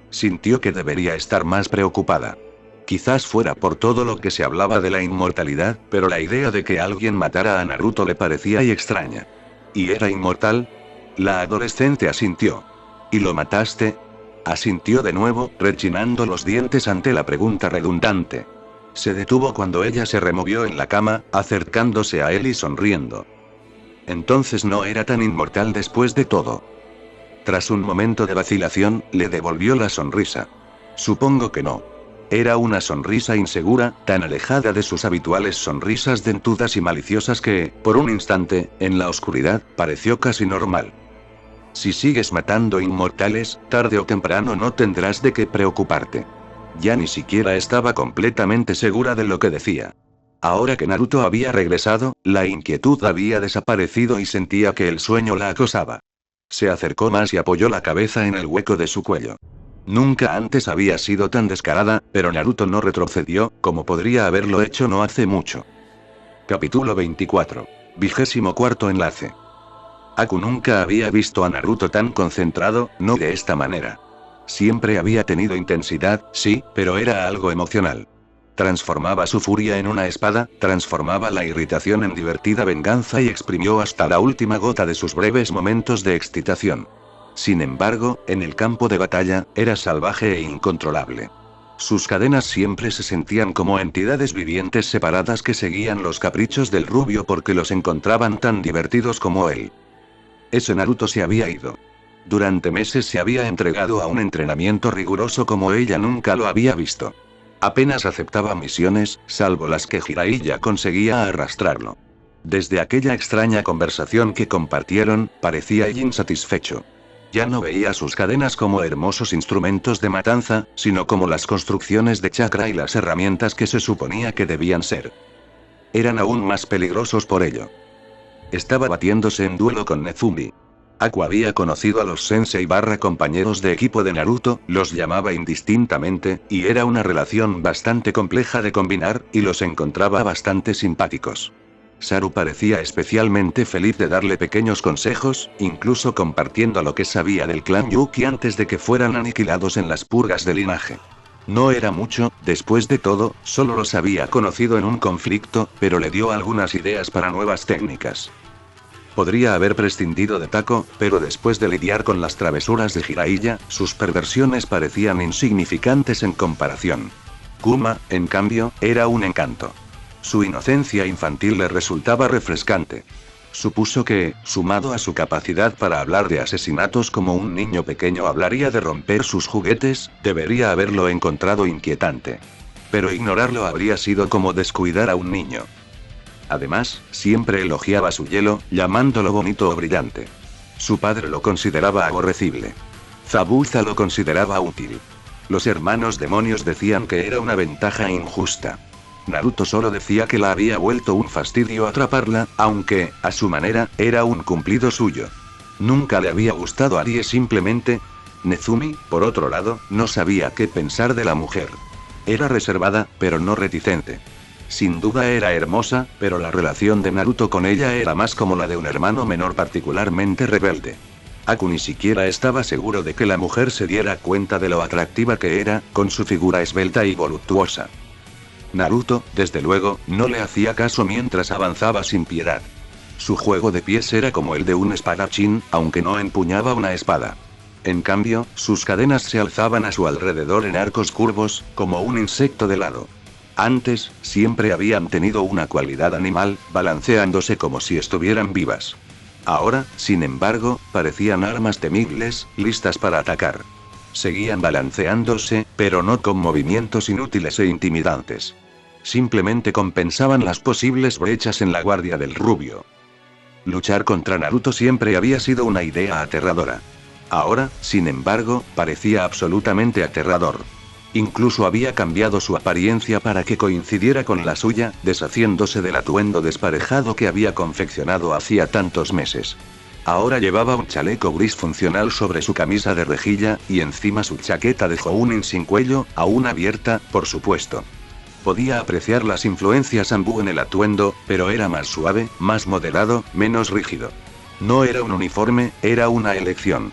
[SPEAKER 1] Sintió que debería estar más preocupada. Quizás fuera por todo lo que se hablaba de la inmortalidad, pero la idea de que alguien matara a Naruto le parecía extraña. ¿Y era inmortal? La adolescente asintió. ¿Y lo mataste? Asintió de nuevo, rechinando los dientes ante la pregunta redundante. Se detuvo cuando ella se removió en la cama, acercándose a él y sonriendo. Entonces no era tan inmortal después de todo. Tras un momento de vacilación, le devolvió la sonrisa. Supongo que no. Era una sonrisa insegura, tan alejada de sus habituales sonrisas dentudas y maliciosas que, por un instante, en la oscuridad, pareció casi normal. Si sigues matando inmortales, tarde o temprano no tendrás de qué preocuparte. Ya ni siquiera estaba completamente segura de lo que decía. Ahora que Naruto había regresado, la inquietud había desaparecido y sentía que el sueño la acosaba. Se acercó más y apoyó la cabeza en el hueco de su cuello. Nunca antes había sido tan descarada, pero Naruto no retrocedió, como podría haberlo hecho no hace mucho. Capítulo 24. 24º enlace. Aku nunca había visto a Naruto tan concentrado, no de esta manera. Siempre había tenido intensidad, sí, pero era algo emocional. Transformaba su furia en una espada, transformaba la irritación en divertida venganza y exprimió hasta la última gota de sus breves momentos de excitación. Sin embargo, en el campo de batalla, era salvaje e incontrolable. Sus cadenas siempre se sentían como entidades vivientes separadas que seguían los caprichos del rubio porque los encontraban tan divertidos como él. Ese Naruto se había ido. Durante meses se había entregado a un entrenamiento riguroso como ella nunca lo había visto. Apenas aceptaba misiones, salvo las que Jiraiya conseguía arrastrarlo. Desde aquella extraña conversación que compartieron, parecía insatisfecho. Ya no veía sus cadenas como hermosos instrumentos de matanza, sino como las construcciones de chakra y las herramientas que se suponía que debían ser. Eran aún más peligrosos por ello. Estaba batiéndose en duelo con Nezumi. Aku había conocido a los sensei / compañeros de equipo de Naruto, los llamaba indistintamente, y era una relación bastante compleja de combinar, y los encontraba bastante simpáticos. Saru parecía especialmente feliz de darle pequeños consejos, incluso compartiendo lo que sabía del clan Yuki antes de que fueran aniquilados en las purgas de linaje. No era mucho, después de todo, solo los había conocido en un conflicto, pero le dio algunas ideas para nuevas técnicas. Podría haber prescindido de Tako, pero después de lidiar con las travesuras de Jiraiya, sus perversiones parecían insignificantes en comparación. Kuma, en cambio, era un encanto. Su inocencia infantil le resultaba refrescante. Supuso que, sumado a su capacidad para hablar de asesinatos como un niño pequeño hablaría de romper sus juguetes, debería haberlo encontrado inquietante. Pero ignorarlo habría sido como descuidar a un niño. Además, siempre elogiaba su hielo, llamándolo bonito o brillante. Su padre lo consideraba aborrecible. Zabuza lo consideraba útil. Los hermanos demonios decían que era una ventaja injusta. Naruto solo decía que la había vuelto un fastidio atraparla, aunque, a su manera, era un cumplido suyo. Nunca le había gustado a Arie simplemente. Nezumi, por otro lado, no sabía qué pensar de la mujer. Era reservada, pero no reticente. Sin duda era hermosa, pero la relación de Naruto con ella era más como la de un hermano menor particularmente rebelde. Aku ni siquiera estaba seguro de que la mujer se diera cuenta de lo atractiva que era, con su figura esbelta y voluptuosa. Naruto, desde luego, no le hacía caso mientras avanzaba sin piedad. Su juego de pies era como el de un espadachín, aunque no empuñaba una espada. En cambio, sus cadenas se alzaban a su alrededor en arcos curvos, como un insecto de lado. Antes, siempre habían tenido una cualidad animal, balanceándose como si estuvieran vivas. Ahora, sin embargo, parecían armas temibles, listas para atacar. Seguían balanceándose, pero no con movimientos inútiles e intimidantes. Simplemente compensaban las posibles brechas en la guardia del rubio. Luchar contra Naruto siempre había sido una idea aterradora. Ahora, sin embargo, parecía absolutamente aterrador. Incluso había cambiado su apariencia para que coincidiera con la suya, deshaciéndose del atuendo desparejado que había confeccionado hacía tantos meses. Ahora llevaba un chaleco gris funcional sobre su camisa de rejilla, y encima su chaqueta de Jounin sin cuello, aún abierta, por supuesto. Podía apreciar las influencias Anbu en el atuendo, pero era más suave, más moderado, menos rígido. No era un uniforme, era una elección.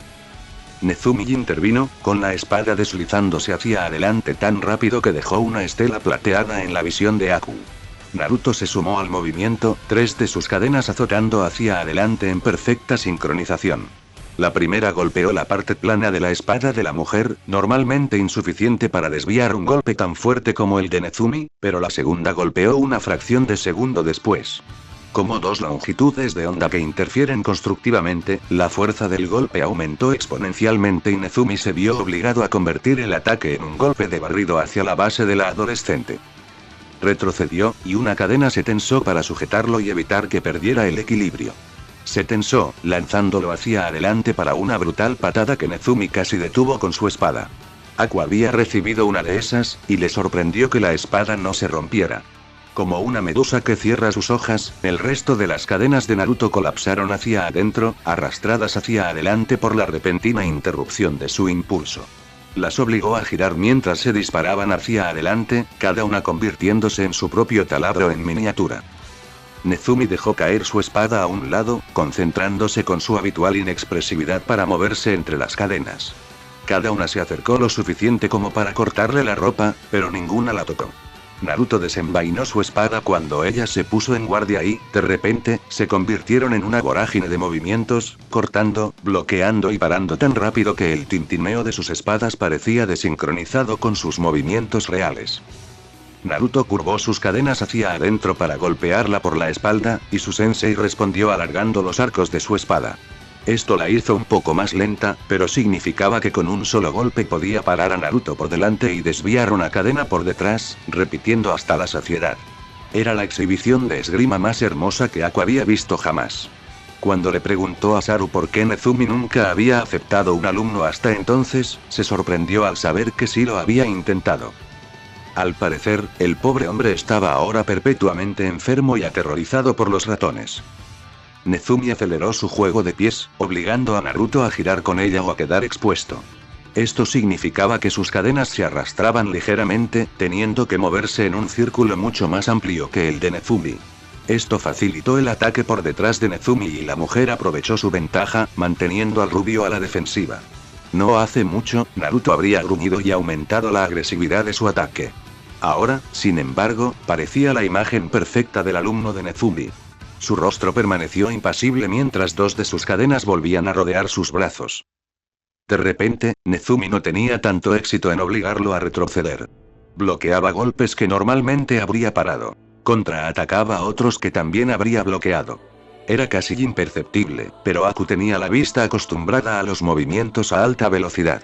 [SPEAKER 1] Nezumi intervino, con la espada deslizándose hacia adelante tan rápido que dejó una estela plateada en la visión de Aku. Naruto se sumó al movimiento, tres de sus cadenas azotando hacia adelante en perfecta sincronización. La primera golpeó la parte plana de la espada de la mujer, normalmente insuficiente para desviar un golpe tan fuerte como el de Nezumi, pero la segunda golpeó una fracción de segundo después. Como dos longitudes de onda que interfieren constructivamente, la fuerza del golpe aumentó exponencialmente y Nezumi se vio obligado a convertir el ataque en un golpe de barrido hacia la base de la adolescente. Retrocedió, y una cadena se tensó para sujetarlo y evitar que perdiera el equilibrio. Se tensó, lanzándolo hacia adelante para una brutal patada que Nezumi casi detuvo con su espada. Aku había recibido una de esas, y le sorprendió que la espada no se rompiera. Como una medusa que cierra sus hojas, el resto de las cadenas de Naruto colapsaron hacia adentro, arrastradas hacia adelante por la repentina interrupción de su impulso. Las obligó a girar mientras se disparaban hacia adelante, cada una convirtiéndose en su propio taladro en miniatura. Nezumi dejó caer su espada a un lado, concentrándose con su habitual inexpresividad para moverse entre las cadenas. Cada una se acercó lo suficiente como para cortarle la ropa, pero ninguna la tocó. Naruto desenvainó su espada cuando ella se puso en guardia y, de repente, se convirtieron en una vorágine de movimientos, cortando, bloqueando y parando tan rápido que el tintineo de sus espadas parecía desincronizado con sus movimientos reales. Naruto curvó sus cadenas hacia adentro para golpearla por la espalda, y su sensei respondió alargando los arcos de su espada. Esto la hizo un poco más lenta, pero significaba que con un solo golpe podía parar a Naruto por delante y desviar una cadena por detrás, repitiendo hasta la saciedad. Era la exhibición de esgrima más hermosa que Aku había visto jamás. Cuando le preguntó a Saru por qué Nezumi nunca había aceptado un alumno hasta entonces, se sorprendió al saber que sí lo había intentado. Al parecer, el pobre hombre estaba ahora perpetuamente enfermo y aterrorizado por los ratones. Nezumi aceleró su juego de pies, obligando a Naruto a girar con ella o a quedar expuesto. Esto significaba que sus cadenas se arrastraban ligeramente, teniendo que moverse en un círculo mucho más amplio que el de Nezumi. Esto facilitó el ataque por detrás de Nezumi y la mujer aprovechó su ventaja, manteniendo al rubio a la defensiva. No hace mucho, Naruto habría gruñido y aumentado la agresividad de su ataque. Ahora, sin embargo, parecía la imagen perfecta del alumno de Nezumi. Su rostro permaneció impasible mientras dos de sus cadenas volvían a rodear sus brazos. De repente, Nezumi no tenía tanto éxito en obligarlo a retroceder. Bloqueaba golpes que normalmente habría parado. Contraatacaba a otros que también habría bloqueado. Era casi imperceptible, pero Aku tenía la vista acostumbrada a los movimientos a alta velocidad.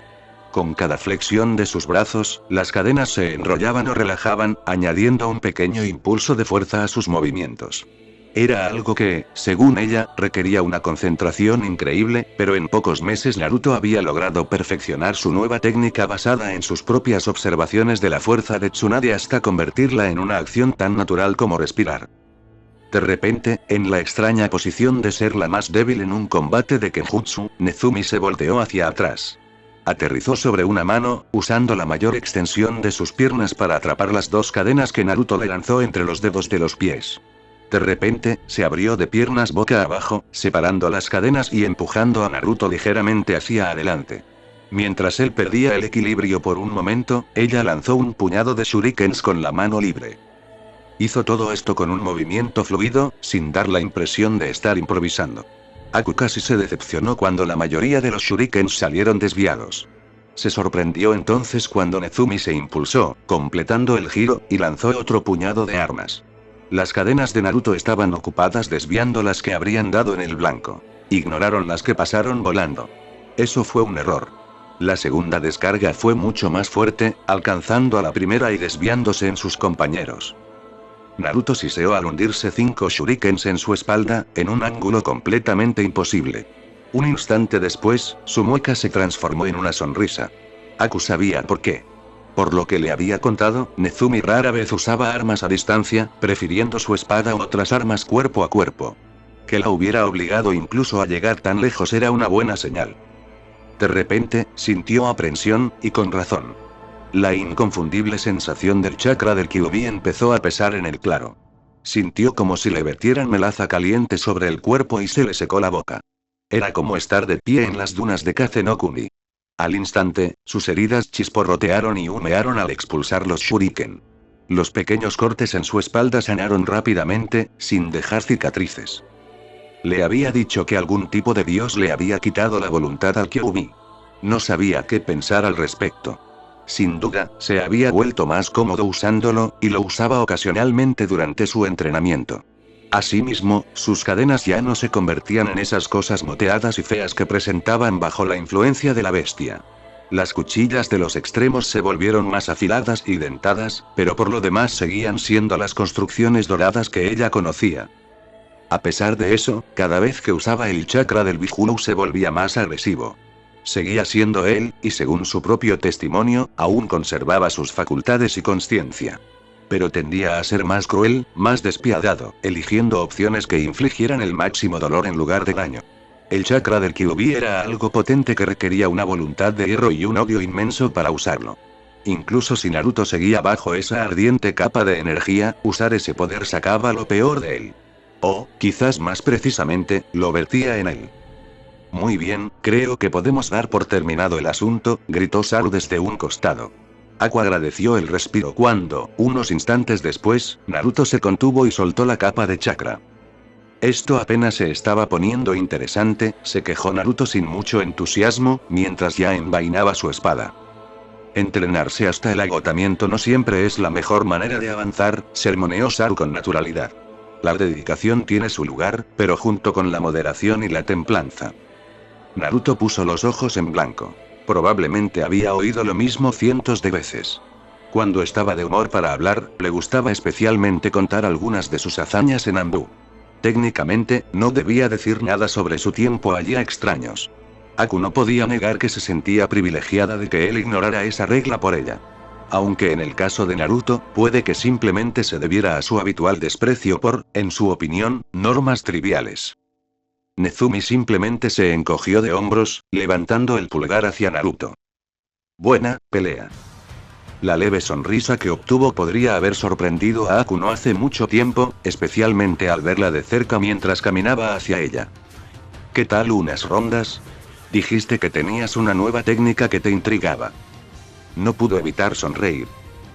[SPEAKER 1] Con cada flexión de sus brazos, las cadenas se enrollaban o relajaban, añadiendo un pequeño impulso de fuerza a sus movimientos. Era algo que, según ella, requería una concentración increíble, pero en pocos meses Naruto había logrado perfeccionar su nueva técnica basada en sus propias observaciones de la fuerza de Tsunade hasta convertirla en una acción tan natural como respirar. De repente, en la extraña posición de ser la más débil en un combate de Kenjutsu, Nezumi se volteó hacia atrás. Aterrizó sobre una mano, usando la mayor extensión de sus piernas para atrapar las dos cadenas que Naruto le lanzó entre los dedos de los pies. De repente, se abrió de piernas boca abajo, separando las cadenas y empujando a Naruto ligeramente hacia adelante. Mientras él perdía el equilibrio por un momento, ella lanzó un puñado de shurikens con la mano libre. Hizo todo esto con un movimiento fluido, sin dar la impresión de estar improvisando. Aku casi se decepcionó cuando la mayoría de los shurikens salieron desviados. Se sorprendió entonces cuando Nezumi se impulsó, completando el giro, y lanzó otro puñado de armas. Las cadenas de Naruto estaban ocupadas desviando las que habrían dado en el blanco. Ignoraron las que pasaron volando. Eso fue un error. La segunda descarga fue mucho más fuerte, alcanzando a la primera y desviándose en sus compañeros. Naruto siseó al hundirse 5 shurikens en su espalda, en un ángulo completamente imposible. Un instante después, su mueca se transformó en una sonrisa. Aku sabía por qué. Por lo que le había contado, Nezumi rara vez usaba armas a distancia, prefiriendo su espada u otras armas cuerpo a cuerpo. Que la hubiera obligado incluso a llegar tan lejos era una buena señal. De repente, sintió aprensión, y con razón. La inconfundible sensación del chakra del Kyuubi empezó a pesar en el claro. Sintió como si le vertieran melaza caliente sobre el cuerpo y se le secó la boca. Era como estar de pie en las dunas de Kaze-no-Kuni. Al instante, sus heridas chisporrotearon y humearon al expulsar los shuriken. Los pequeños cortes en su espalda sanaron rápidamente, sin dejar cicatrices. Le había dicho que algún tipo de dios le había quitado la voluntad al Kyuubi. No sabía qué pensar al respecto. Sin duda, se había vuelto más cómodo usándolo, y lo usaba ocasionalmente durante su entrenamiento. Asimismo, sus cadenas ya no se convertían en esas cosas moteadas y feas que presentaban bajo la influencia de la bestia. Las cuchillas de los extremos se volvieron más afiladas y dentadas, pero por lo demás seguían siendo las construcciones doradas que ella conocía. A pesar de eso, cada vez que usaba el chakra del Biju se volvía más agresivo. Seguía siendo él, y según su propio testimonio, aún conservaba sus facultades y consciencia. Pero tendía a ser más cruel, más despiadado, eligiendo opciones que infligieran el máximo dolor en lugar de daño. El chakra del Kyuubi era algo potente que requería una voluntad de hierro y un odio inmenso para usarlo. Incluso si Naruto seguía bajo esa ardiente capa de energía, usar ese poder sacaba lo peor de él. O, quizás más precisamente, lo vertía en él. Muy bien, creo que podemos dar por terminado el asunto, gritó Saru desde un costado. Aku agradeció el respiro cuando, unos instantes después, Naruto se contuvo y soltó la capa de chakra. Esto apenas se estaba poniendo interesante, se quejó Naruto sin mucho entusiasmo, mientras ya envainaba su espada. Entrenarse hasta el agotamiento no siempre es la mejor manera de avanzar, sermoneó Saru con naturalidad. La dedicación tiene su lugar, pero junto con la moderación y la templanza. Naruto puso los ojos en blanco. Probablemente había oído lo mismo cientos de veces. Cuando estaba de humor para hablar, le gustaba especialmente contar algunas de sus hazañas en Anbu. Técnicamente, no debía decir nada sobre su tiempo allí a extraños. Aku no podía negar que se sentía privilegiada de que él ignorara esa regla por ella. Aunque en el caso de Naruto, puede que simplemente se debiera a su habitual desprecio por, en su opinión, normas triviales. Nezumi simplemente se encogió de hombros, levantando el pulgar hacia Naruto. Buena pelea. La leve sonrisa que obtuvo podría haber sorprendido a Aku no hace mucho tiempo, especialmente al verla de cerca mientras caminaba hacia ella. ¿Qué tal unas rondas? Dijiste que tenías una nueva técnica que te intrigaba. No pudo evitar sonreír.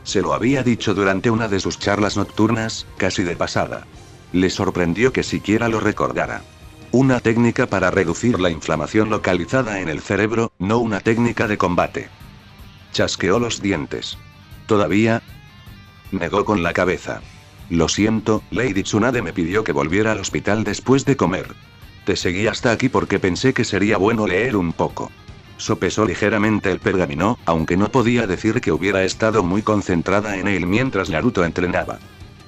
[SPEAKER 1] Se lo había dicho durante una de sus charlas nocturnas, casi de pasada. Le sorprendió que siquiera lo recordara. Una técnica para reducir la inflamación localizada en el cerebro, no una técnica de combate. Chasqueó los dientes. ¿Todavía? Negó con la cabeza. Lo siento, Lady Tsunade me pidió que volviera al hospital después de comer. Te seguí hasta aquí porque pensé que sería bueno leer un poco. Sopesó ligeramente el pergamino, aunque no podía decir que hubiera estado muy concentrada en él mientras Naruto entrenaba.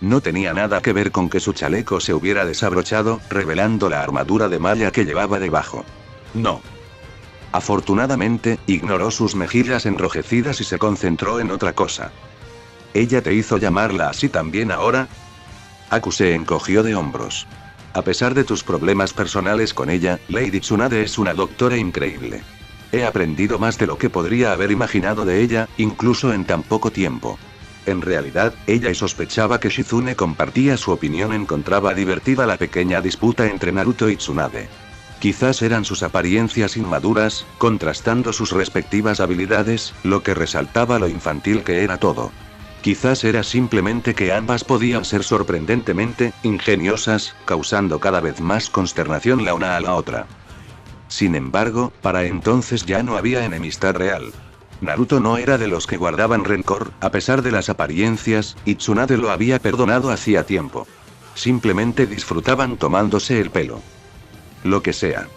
[SPEAKER 1] No tenía nada que ver con que su chaleco se hubiera desabrochado, revelando la armadura de malla que llevaba debajo. No. Afortunadamente, ignoró sus mejillas enrojecidas y se concentró en otra cosa. ¿Ella te hizo llamarla así también ahora? Aku se encogió de hombros. A pesar de tus problemas personales con ella, Lady Tsunade es una doctora increíble. He aprendido más de lo que podría haber imaginado de ella, incluso en tan poco tiempo. En realidad, ella sospechaba que Shizune compartía su opinión. Encontraba divertida la pequeña disputa entre Naruto y Tsunade. Quizás eran sus apariencias inmaduras, contrastando sus respectivas habilidades, lo que resaltaba lo infantil que era todo. Quizás era simplemente que ambas podían ser sorprendentemente ingeniosas, causando cada vez más consternación la una a la otra. Sin embargo, para entonces ya no había enemistad real. Naruto no era de los que guardaban rencor, a pesar de las apariencias, y Tsunade lo había perdonado hacía tiempo. Simplemente disfrutaban tomándose el pelo. Lo que sea.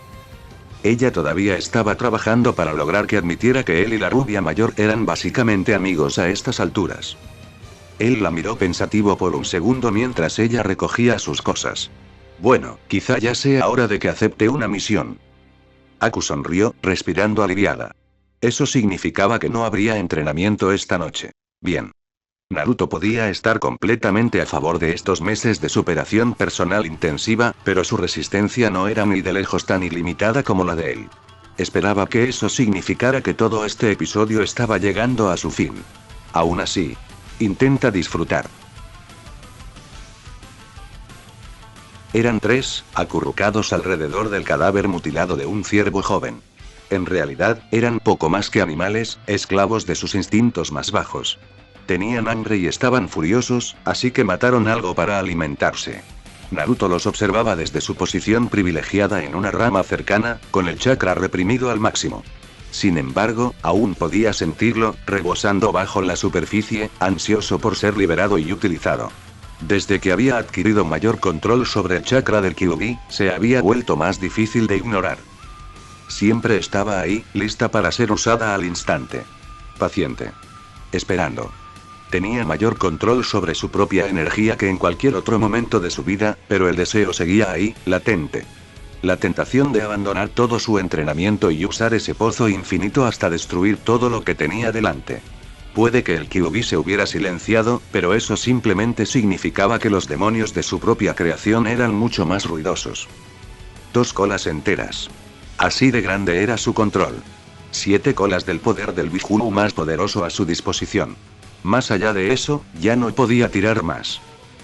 [SPEAKER 1] Ella todavía estaba trabajando para lograr que admitiera que él y la rubia mayor eran básicamente amigos a estas alturas. Él la miró pensativo por un segundo mientras ella recogía sus cosas. Bueno, quizá ya sea hora de que acepte una misión. Aku sonrió, respirando aliviada. Eso significaba que no habría entrenamiento esta noche. Bien. Naruto podía estar completamente a favor de estos meses de superación personal intensiva, pero su resistencia no era ni de lejos tan ilimitada como la de él. Esperaba que eso significara que todo este episodio estaba llegando a su fin. Aún así, intenta disfrutar. Eran tres, acurrucados alrededor del cadáver mutilado de un ciervo joven. En realidad, eran poco más que animales, esclavos de sus instintos más bajos. Tenían hambre y estaban furiosos, así que mataron algo para alimentarse. Naruto los observaba desde su posición privilegiada en una rama cercana, con el chakra reprimido al máximo. Sin embargo, aún podía sentirlo, rebosando bajo la superficie, ansioso por ser liberado y utilizado. Desde que había adquirido mayor control sobre el chakra del Kyuubi, se había vuelto más difícil de ignorar. Siempre estaba ahí, lista para ser usada al instante. Paciente. Esperando. Tenía mayor control sobre su propia energía que en cualquier otro momento de su vida, pero el deseo seguía ahí, latente. La tentación de abandonar todo su entrenamiento y usar ese pozo infinito hasta destruir todo lo que tenía delante. Puede que el Kyuubi se hubiera silenciado, pero eso simplemente significaba que los demonios de su propia creación eran mucho más ruidosos. 2 colas enteras. Así de grande era su control. 7 colas del poder del Biju más poderoso a su disposición. Más allá de eso, ya no podía tirar más.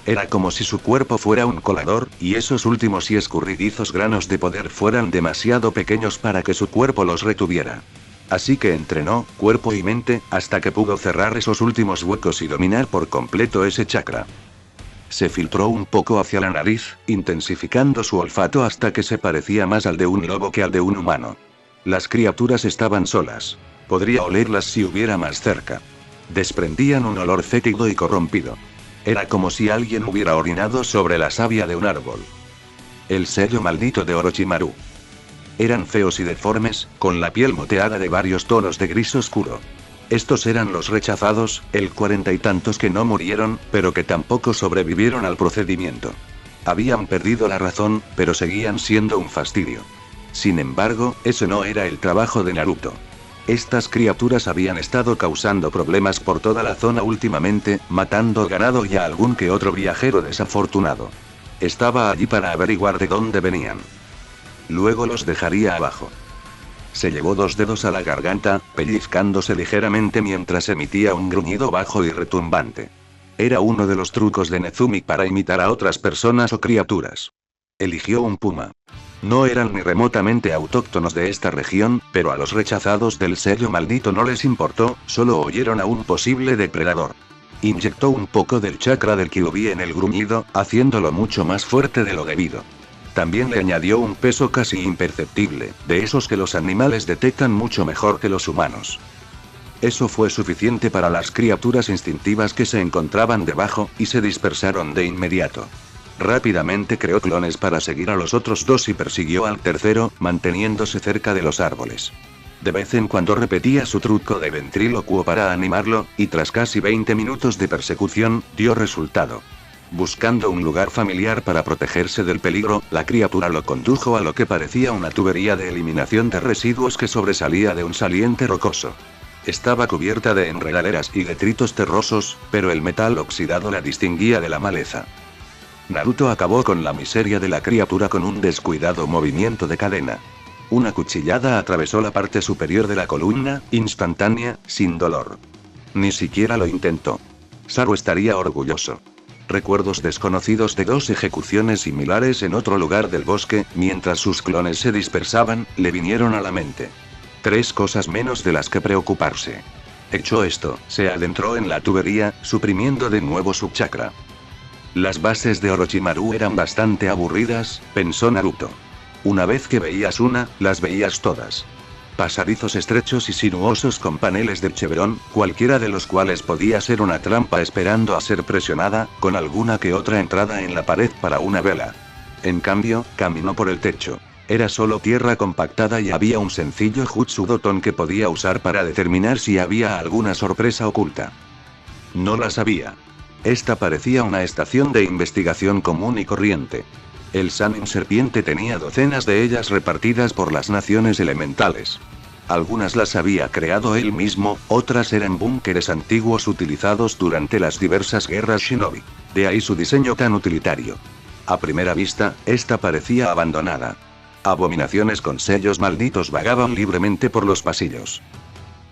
[SPEAKER 1] Era como si su cuerpo fuera un colador, y esos últimos y escurridizos granos de poder fueran demasiado pequeños para que su cuerpo los retuviera. Así que entrenó, cuerpo y mente, hasta que pudo cerrar esos últimos huecos y dominar por completo ese chakra. Se filtró un poco hacia la nariz, intensificando su olfato hasta que se parecía más al de un lobo que al de un humano. Las criaturas estaban solas. Podría olerlas si hubiera más cerca. Desprendían un olor fétido y corrompido. Era como si alguien hubiera orinado sobre la savia de un árbol. El sello maldito de Orochimaru. Eran feos y deformes, con la piel moteada de varios tonos de gris oscuro. Estos eran los rechazados, el 40 y tantos que no murieron, pero que tampoco sobrevivieron al procedimiento. Habían perdido la razón, pero seguían siendo un fastidio. Sin embargo, ese no era el trabajo de Naruto. Estas criaturas habían estado causando problemas por toda la zona últimamente, matando ganado y a algún que otro viajero desafortunado. Estaba allí para averiguar de dónde venían. Luego los dejaría abajo. Se llevó 2 dedos a la garganta, pellizcándose ligeramente mientras emitía un gruñido bajo y retumbante. Era uno de los trucos de Nezumi para imitar a otras personas o criaturas. Eligió un puma. No eran ni remotamente autóctonos de esta región, pero a los rechazados del sello maldito no les importó, solo oyeron a un posible depredador. Inyectó un poco del chakra del Kyuubi en el gruñido, haciéndolo mucho más fuerte de lo debido. También le añadió un peso casi imperceptible, de esos que los animales detectan mucho mejor que los humanos. Eso fue suficiente para las criaturas instintivas que se encontraban debajo, y se dispersaron de inmediato. Rápidamente creó clones para seguir a los otros 2 y persiguió al tercero, manteniéndose cerca de los árboles. De vez en cuando repetía su truco de ventrílocuo para animarlo, y tras casi 20 minutos de persecución, dio resultado. Buscando un lugar familiar para protegerse del peligro, la criatura lo condujo a lo que parecía una tubería de eliminación de residuos que sobresalía de un saliente rocoso. Estaba cubierta de enredaderas y detritos terrosos, pero el metal oxidado la distinguía de la maleza. Naruto acabó con la miseria de la criatura con un descuidado movimiento de cadena. Una cuchillada atravesó la parte superior de la columna, instantánea, sin dolor. Ni siquiera lo intentó. Saru estaría orgulloso. Recuerdos desconocidos de 2 ejecuciones similares en otro lugar del bosque, mientras sus clones se dispersaban, le vinieron a la mente. 3 cosas menos de las que preocuparse. Hecho esto, se adentró en la tubería, suprimiendo de nuevo su chakra. Las bases de Orochimaru eran bastante aburridas, pensó Naruto. Una vez que veías una, las veías todas. Pasadizos estrechos y sinuosos con paneles de chevron, cualquiera de los cuales podía ser una trampa esperando a ser presionada, con alguna que otra entrada en la pared para una vela. En cambio, caminó por el techo. Era solo tierra compactada y había un sencillo jutsu doton que podía usar para determinar si había alguna sorpresa oculta. No la sabía. Esta parecía una estación de investigación común y corriente. El Sannin Serpiente tenía docenas de ellas repartidas por las naciones elementales. Algunas las había creado él mismo, otras eran búnkeres antiguos utilizados durante las diversas guerras shinobi. De ahí su diseño tan utilitario. A primera vista, esta parecía abandonada. Abominaciones con sellos malditos vagaban libremente por los pasillos.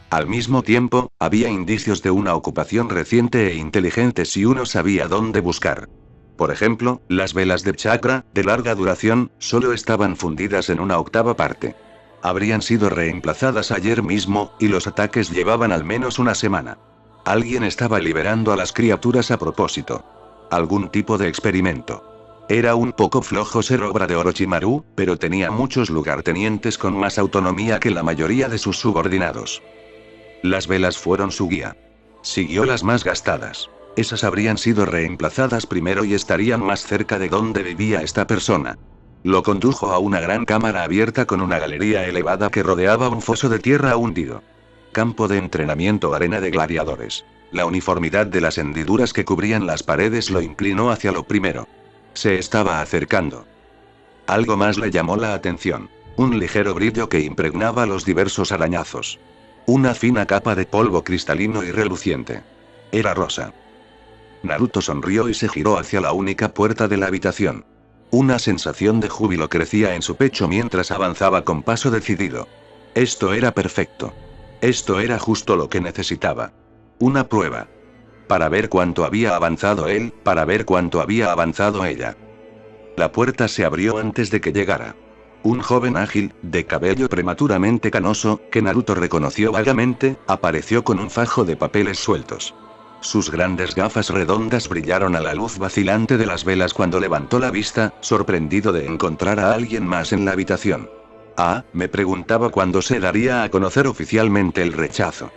[SPEAKER 1] Al mismo tiempo, había indicios de una ocupación reciente e inteligente si uno sabía dónde buscar. Por ejemplo, las velas de chakra, de larga duración, solo estaban fundidas en una 1/8 parte. Habrían sido reemplazadas ayer mismo, y los ataques llevaban al menos una semana. Alguien estaba liberando a las criaturas a propósito. Algún tipo de experimento. Era un poco flojo ser obra de Orochimaru, pero tenía muchos lugartenientes con más autonomía que la mayoría de sus subordinados. Las velas fueron su guía. Siguió las más gastadas. Esas habrían sido reemplazadas primero y estarían más cerca de donde vivía esta persona. Lo condujo a una gran cámara abierta con una galería elevada que rodeaba un foso de tierra hundido. Campo de entrenamiento, arena de gladiadores. La uniformidad de las hendiduras que cubrían las paredes lo inclinó hacia lo primero. Se estaba acercando. Algo más le llamó la atención. Un ligero brillo que impregnaba los diversos arañazos. Una fina capa de polvo cristalino y reluciente. Era rosa. Naruto sonrió y se giró hacia la única puerta de la habitación. Una sensación de júbilo crecía en su pecho mientras avanzaba con paso decidido. Esto era perfecto. Esto era justo lo que necesitaba. Una prueba. Para ver cuánto había avanzado él, para ver cuánto había avanzado ella. La puerta se abrió antes de que llegara. Un joven ágil, de cabello prematuramente canoso, que Naruto reconoció vagamente, apareció con un fajo de papeles sueltos. Sus grandes gafas redondas brillaron a la luz vacilante de las velas cuando levantó la vista, sorprendido de encontrar a alguien más en la habitación. Me preguntaba cuándo se daría a conocer oficialmente el rechazo.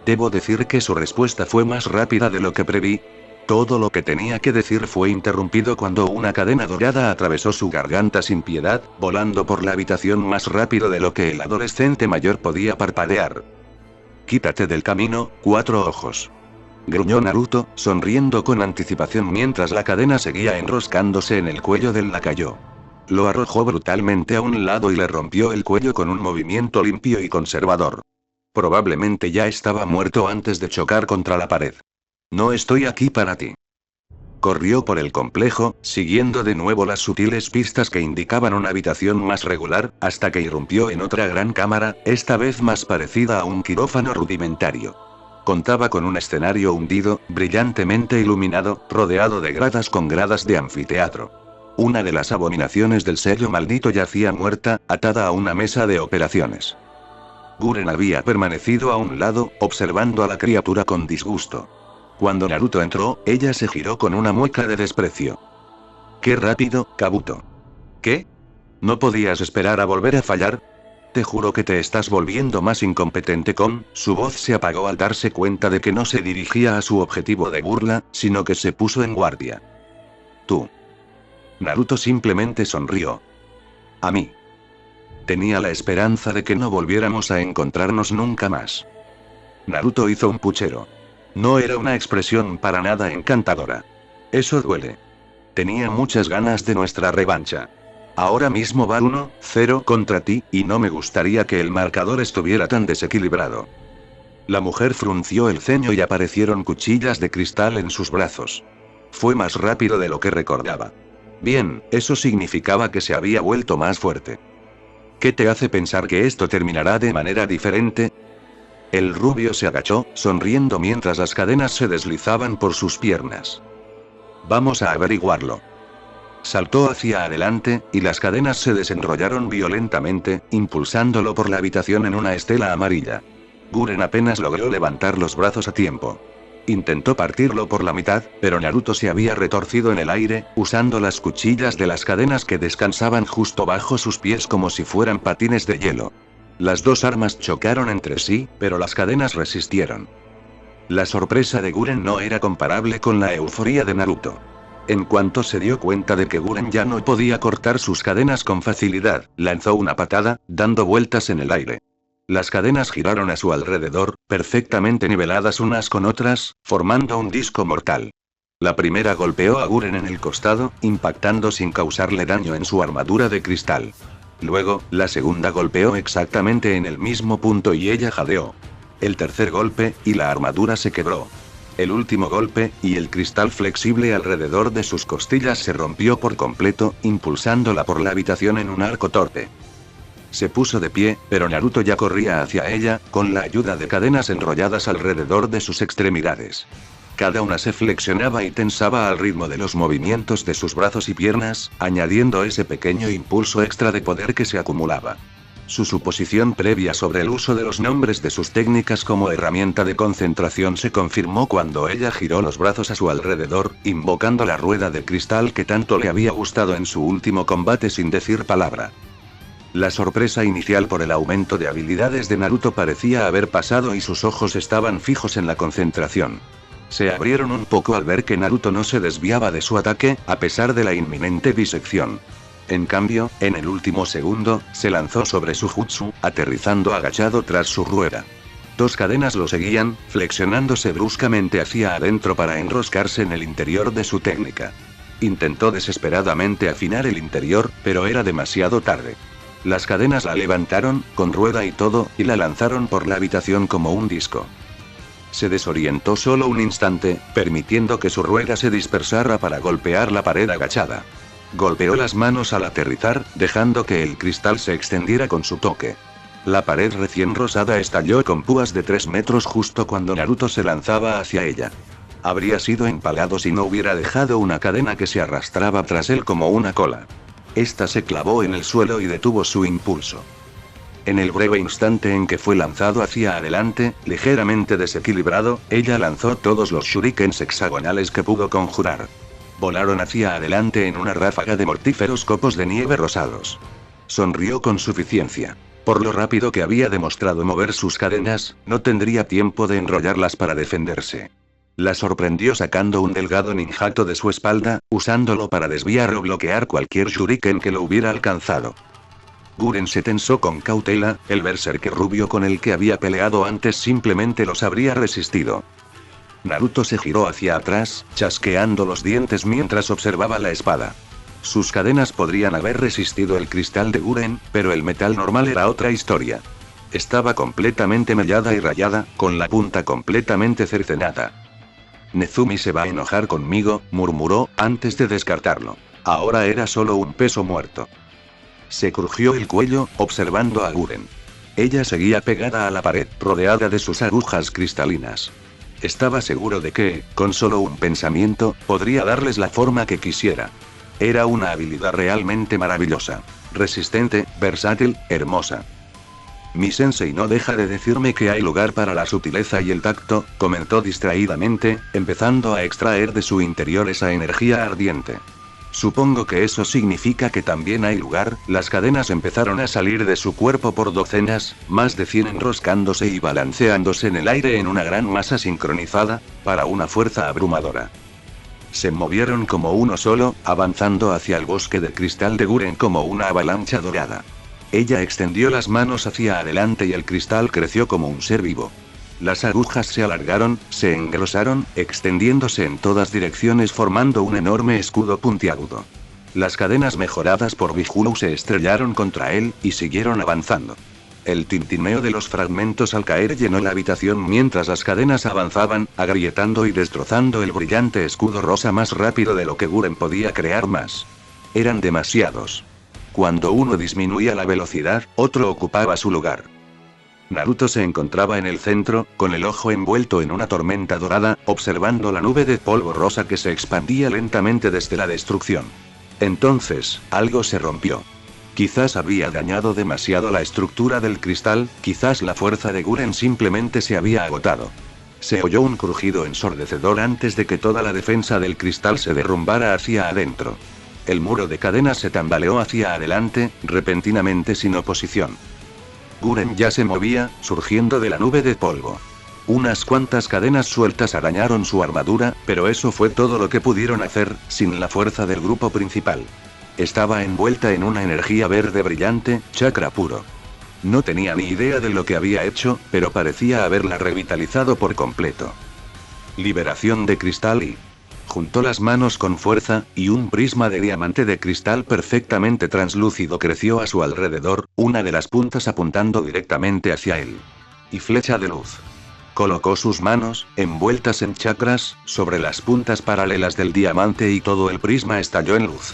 [SPEAKER 1] Debo decir que su respuesta fue más rápida de lo que preví. Todo lo que tenía que decir fue interrumpido cuando una cadena dorada atravesó su garganta sin piedad, volando por la habitación más rápido de lo que el adolescente mayor podía parpadear. «Quítate del camino, 4 ojos», gruñó Naruto, sonriendo con anticipación mientras la cadena seguía enroscándose en el cuello del lacayo. Lo arrojó brutalmente a un lado y le rompió el cuello con un movimiento limpio y conservador. Probablemente ya estaba muerto antes de chocar contra la pared. «No estoy aquí para ti». Corrió por el complejo, siguiendo de nuevo las sutiles pistas que indicaban una habitación más regular, hasta que irrumpió en otra gran cámara, esta vez más parecida a un quirófano rudimentario. Contaba con un escenario hundido, brillantemente iluminado, rodeado de gradas con gradas de anfiteatro. Una de las abominaciones del sello maldito yacía muerta, atada a una mesa de operaciones. Guren había permanecido a un lado, observando a la criatura con disgusto. Cuando Naruto entró, ella se giró con una mueca de desprecio. «¡Qué rápido, Kabuto!» «¿Qué? ¿No podías esperar a volver a fallar? Te juro que te estás volviendo más incompetente con...». Su voz se apagó al darse cuenta de que no se dirigía a su objetivo de burla, sino que se puso en guardia. «Tú». Naruto simplemente sonrió. «A mí». Tenía la esperanza de que no volviéramos a encontrarnos nunca más. Naruto hizo un puchero. No era una expresión para nada encantadora. «Eso duele. Tenía muchas ganas de nuestra revancha. Ahora mismo va 1-0 contra ti, y no me gustaría que el marcador estuviera tan desequilibrado». La mujer frunció el ceño y aparecieron cuchillas de cristal en sus brazos. Fue más rápido de lo que recordaba. Bien, eso significaba que se había vuelto más fuerte. ¿Qué te hace pensar que esto terminará de manera diferente? El rubio se agachó, sonriendo mientras las cadenas se deslizaban por sus piernas. Vamos a averiguarlo. Saltó hacia adelante, y las cadenas se desenrollaron violentamente, impulsándolo por la habitación en una estela amarilla. Guren apenas logró levantar los brazos a tiempo. Intentó partirlo por la mitad, pero Naruto se había retorcido en el aire, usando las cuchillas de las cadenas que descansaban justo bajo sus pies como si fueran patines de hielo. Las dos armas chocaron entre sí, pero las cadenas resistieron. La sorpresa de Guren no era comparable con la euforia de Naruto. En cuanto se dio cuenta de que Guren ya no podía cortar sus cadenas con facilidad, lanzó una patada, dando vueltas en el aire. Las cadenas giraron a su alrededor, perfectamente niveladas unas con otras, formando un disco mortal. La primera golpeó a Guren en el costado, impactando sin causarle daño en su armadura de cristal. Luego, la segunda golpeó exactamente en el mismo punto y ella jadeó. El tercer golpe, y la armadura se quebró. El último golpe, y el cristal flexible alrededor de sus costillas se rompió por completo, impulsándola por la habitación en un arco torpe. Se puso de pie, pero Naruto ya corría hacia ella, con la ayuda de cadenas enrolladas alrededor de sus extremidades. Cada una se flexionaba y tensaba al ritmo de los movimientos de sus brazos y piernas, añadiendo ese pequeño impulso extra de poder que se acumulaba. Su suposición previa sobre el uso de los nombres de sus técnicas como herramienta de concentración se confirmó cuando ella giró los brazos a su alrededor, invocando la rueda de cristal que tanto le había gustado en su último combate sin decir palabra. La sorpresa inicial por el aumento de habilidades de Naruto parecía haber pasado y sus ojos estaban fijos en la concentración. Se abrieron un poco al ver que Naruto no se desviaba de su ataque, a pesar de la inminente disección. En cambio, en el último segundo, se lanzó sobre su jutsu, aterrizando agachado tras su rueda. Dos cadenas lo seguían, flexionándose bruscamente hacia adentro para enroscarse en el interior de su técnica. Intentó desesperadamente afinar el interior, pero era demasiado tarde. Las cadenas la levantaron, con rueda y todo, y la lanzaron por la habitación como un disco. Se desorientó solo un instante, permitiendo que su rueda se dispersara para golpear la pared agachada. Golpeó las manos al aterrizar, dejando que el cristal se extendiera con su toque. La pared recién rosada estalló con púas de 3 metros justo cuando Naruto se lanzaba hacia ella. Habría sido empalado si no hubiera dejado una cadena que se arrastraba tras él como una cola. Esta se clavó en el suelo y detuvo su impulso. En el breve instante en que fue lanzado hacia adelante, ligeramente desequilibrado, ella lanzó todos los shurikens hexagonales que pudo conjurar. Volaron hacia adelante en una ráfaga de mortíferos copos de nieve rosados. Sonrió con suficiencia. Por lo rápido que había demostrado mover sus cadenas, no tendría tiempo de enrollarlas para defenderse. La sorprendió sacando un delgado ninjato de su espalda, usándolo para desviar o bloquear cualquier shuriken que lo hubiera alcanzado. Guren se tensó con cautela, el berserker rubio con el que había peleado antes simplemente los habría resistido. Naruto se giró hacia atrás, chasqueando los dientes mientras observaba la espada. Sus cadenas podrían haber resistido el cristal de Guren, pero el metal normal era otra historia. Estaba completamente mellada y rayada, con la punta completamente cercenada. Nezumi se va a enojar conmigo, murmuró, antes de descartarlo. Ahora era solo un peso muerto. Se crujió el cuello, observando a Guren. Ella seguía pegada a la pared, rodeada de sus agujas cristalinas. Estaba seguro de que, con solo un pensamiento, podría darles la forma que quisiera. Era una habilidad realmente maravillosa. Resistente, versátil, hermosa. Mi sensei no deja de decirme que hay lugar para la sutileza y el tacto, comentó distraídamente, empezando a extraer de su interior esa energía ardiente. Supongo que eso significa que también hay lugar. Las cadenas empezaron a salir de su cuerpo por docenas, más de 100 enroscándose y balanceándose en el aire en una gran masa sincronizada, para una fuerza abrumadora. Se movieron como uno solo, avanzando hacia el bosque de cristal de Guren como una avalancha dorada. Ella extendió las manos hacia adelante y el cristal creció como un ser vivo. Las agujas se alargaron, se engrosaron, extendiéndose en todas direcciones formando un enorme escudo puntiagudo. Las cadenas mejoradas por Biju se estrellaron contra él, y siguieron avanzando. El tintineo de los fragmentos al caer llenó la habitación mientras las cadenas avanzaban, agrietando y destrozando el brillante escudo rosa más rápido de lo que Guren podía crear más. Eran demasiados. Cuando uno disminuía la velocidad, otro ocupaba su lugar. Naruto se encontraba en el centro, con el ojo envuelto en una tormenta dorada, observando la nube de polvo rosa que se expandía lentamente desde la destrucción. Entonces, algo se rompió. Quizás había dañado demasiado la estructura del cristal, quizás la fuerza de Guren simplemente se había agotado. Se oyó un crujido ensordecedor antes de que toda la defensa del cristal se derrumbara hacia adentro. El muro de cadenas se tambaleó hacia adelante, repentinamente sin oposición. Guren ya se movía, surgiendo de la nube de polvo. Unas cuantas cadenas sueltas arañaron su armadura, pero eso fue todo lo que pudieron hacer, sin la fuerza del grupo principal. Estaba envuelta en una energía verde brillante, chakra puro. No tenía ni idea de lo que había hecho, pero parecía haberla revitalizado por completo. Liberación de cristal y... Juntó las manos con fuerza, y un prisma de diamante de cristal perfectamente translúcido creció a su alrededor, una de las puntas apuntando directamente hacia él. Y flecha de luz. Colocó sus manos, envueltas en chakras, sobre las puntas paralelas del diamante y todo el prisma estalló en luz.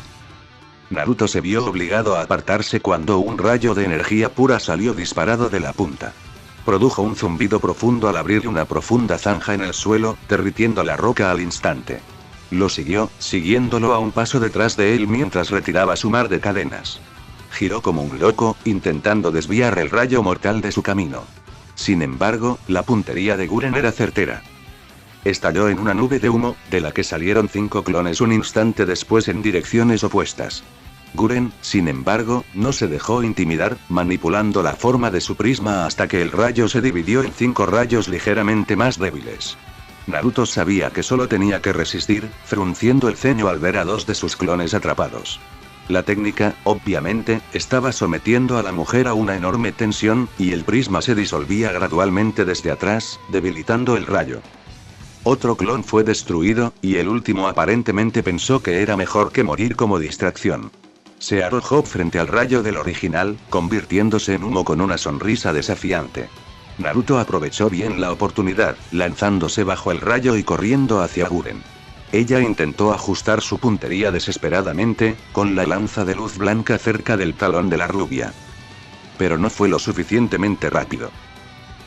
[SPEAKER 1] Naruto se vio obligado a apartarse cuando un rayo de energía pura salió disparado de la punta. Produjo un zumbido profundo al abrir una profunda zanja en el suelo, derritiendo la roca al instante. Lo siguió, siguiéndolo a un paso detrás de él mientras retiraba su mar de cadenas. Giró como un loco, intentando desviar el rayo mortal de su camino. Sin embargo, la puntería de Guren era certera. Estalló en una nube de humo, de la que salieron 5 clones un instante después en direcciones opuestas. Guren, sin embargo, no se dejó intimidar, manipulando la forma de su prisma hasta que el rayo se dividió en 5 rayos ligeramente más débiles. Naruto sabía que solo tenía que resistir, frunciendo el ceño al ver a 2 de sus clones atrapados. La técnica, obviamente, estaba sometiendo a la mujer a una enorme tensión, y el prisma se disolvía gradualmente desde atrás, debilitando el rayo. Otro clon fue destruido, y el último aparentemente pensó que era mejor que morir como distracción. Se arrojó frente al rayo del original, convirtiéndose en humo con una sonrisa desafiante. Naruto aprovechó bien la oportunidad, lanzándose bajo el rayo y corriendo hacia Guren. Ella intentó ajustar su puntería desesperadamente, con la lanza de luz blanca cerca del talón de la rubia. Pero no fue lo suficientemente rápido.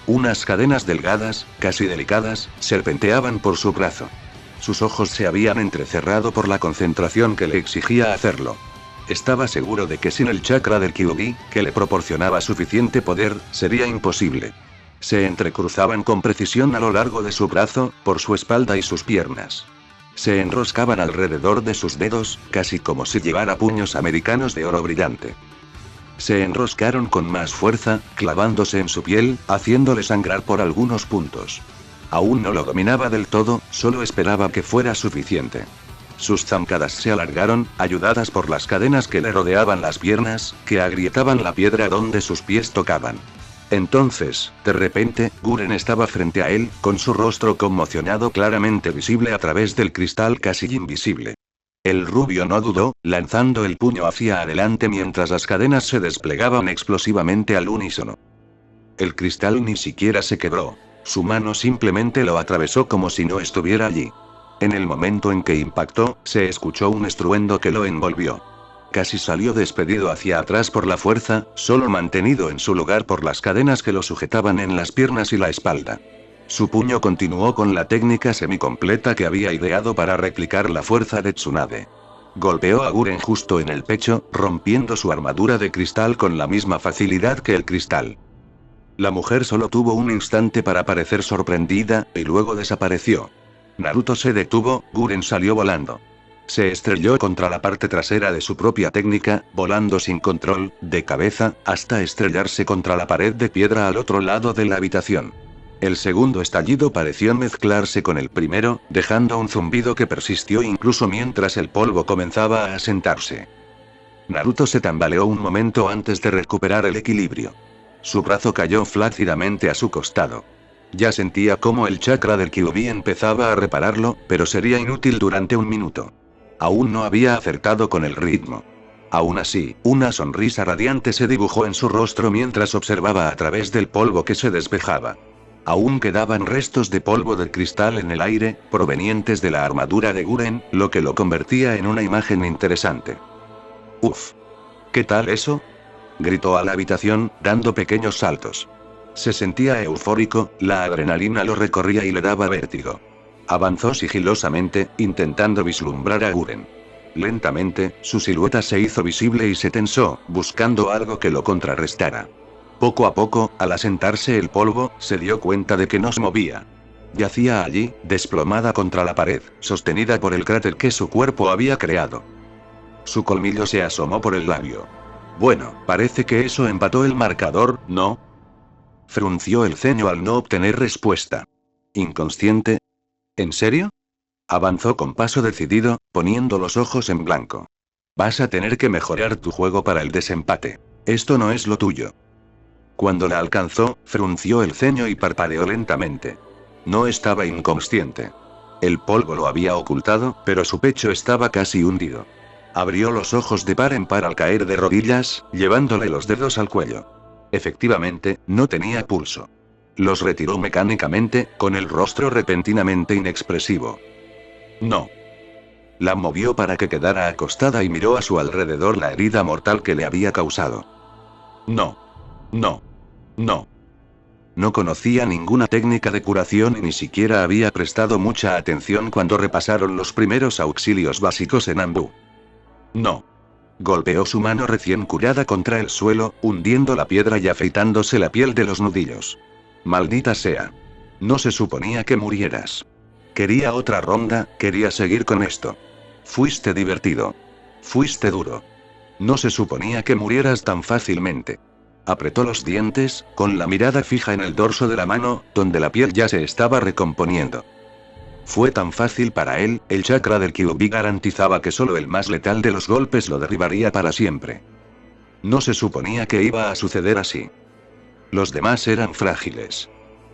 [SPEAKER 1] Unas cadenas delgadas, casi delicadas, serpenteaban por su brazo. Sus ojos se habían entrecerrado por la concentración que le exigía hacerlo. Estaba seguro de que sin el chakra del Kyuubi, que le proporcionaba suficiente poder, sería imposible. Se entrecruzaban con precisión a lo largo de su brazo, por su espalda y sus piernas. Se enroscaban alrededor de sus dedos, casi como si llevara puños americanos de oro brillante. Se enroscaron con más fuerza, clavándose en su piel, haciéndole sangrar por algunos puntos. Aún no lo dominaba del todo, solo esperaba que fuera suficiente. Sus zancadas se alargaron, ayudadas por las cadenas que le rodeaban las piernas, que agrietaban la piedra donde sus pies tocaban. Entonces, de repente, Guren estaba frente a él, con su rostro conmocionado claramente visible a través del cristal casi invisible. El rubio no dudó, lanzando el puño hacia adelante mientras las cadenas se desplegaban explosivamente al unísono. El cristal ni siquiera se quebró. Su mano simplemente lo atravesó como si no estuviera allí. En el momento en que impactó, se escuchó un estruendo que lo envolvió. Casi salió despedido hacia atrás por la fuerza, solo mantenido en su lugar por las cadenas que lo sujetaban en las piernas y la espalda. Su puño continuó con la técnica semicompleta que había ideado para replicar la fuerza de Tsunade. Golpeó a Guren justo en el pecho, rompiendo su armadura de cristal con la misma facilidad que el cristal. La mujer solo tuvo un instante para parecer sorprendida, y luego desapareció. Naruto se detuvo, Guren salió volando. Se estrelló contra la parte trasera de su propia técnica, volando sin control, de cabeza, hasta estrellarse contra la pared de piedra al otro lado de la habitación. El segundo estallido pareció mezclarse con el primero, dejando un zumbido que persistió incluso mientras el polvo comenzaba a asentarse. Naruto se tambaleó un momento antes de recuperar el equilibrio. Su brazo cayó flácidamente a su costado. Ya sentía cómo el chakra del Kyuubi empezaba a repararlo, pero sería inútil durante un minuto. Aún no había acertado con el ritmo. Aún así, una sonrisa radiante se dibujó en su rostro mientras observaba a través del polvo que se despejaba. Aún quedaban restos de polvo de cristal en el aire, provenientes de la armadura de Guren, lo que lo convertía en una imagen interesante. Uf. ¿Qué tal eso? Gritó a la habitación, dando pequeños saltos. Se sentía eufórico, la adrenalina lo recorría y le daba vértigo. Avanzó sigilosamente, intentando vislumbrar a Guren. Lentamente, su silueta se hizo visible y se tensó, buscando algo que lo contrarrestara. Poco a poco, al asentarse el polvo, se dio cuenta de que no se movía. Yacía allí, desplomada contra la pared, sostenida por el cráter que su cuerpo había creado. Su colmillo se asomó por el labio. Bueno, parece que eso empató el marcador, ¿no? Frunció el ceño al no obtener respuesta. ¿Inconsciente? ¿En serio? Avanzó con paso decidido, poniendo los ojos en blanco. Vas a tener que mejorar tu juego para el desempate. Esto no es lo tuyo. Cuando la alcanzó, frunció el ceño y parpadeó lentamente. No estaba inconsciente. El polvo lo había ocultado, pero su pecho estaba casi hundido. Abrió los ojos de par en par al caer de rodillas, llevándole los dedos al cuello. Efectivamente, no tenía pulso. Los retiró mecánicamente, con el rostro repentinamente inexpresivo. No. La movió para que quedara acostada y miró a su alrededor la herida mortal que le había causado. No. No. No. No conocía ninguna técnica de curación y ni siquiera había prestado mucha atención cuando repasaron los primeros auxilios básicos en Anbu. No. Golpeó su mano recién curada contra el suelo, hundiendo la piedra y afeitándose la piel de los nudillos. Maldita sea. No se suponía que murieras. Quería otra ronda, quería seguir con esto. Fuiste divertido. Fuiste duro. No se suponía que murieras tan fácilmente. Apretó los dientes, con la mirada fija en el dorso de la mano, donde la piel ya se estaba recomponiendo. Fue tan fácil para él, el chakra del Kyuubi garantizaba que solo el más letal de los golpes lo derribaría para siempre. No se suponía que iba a suceder así. Los demás eran frágiles.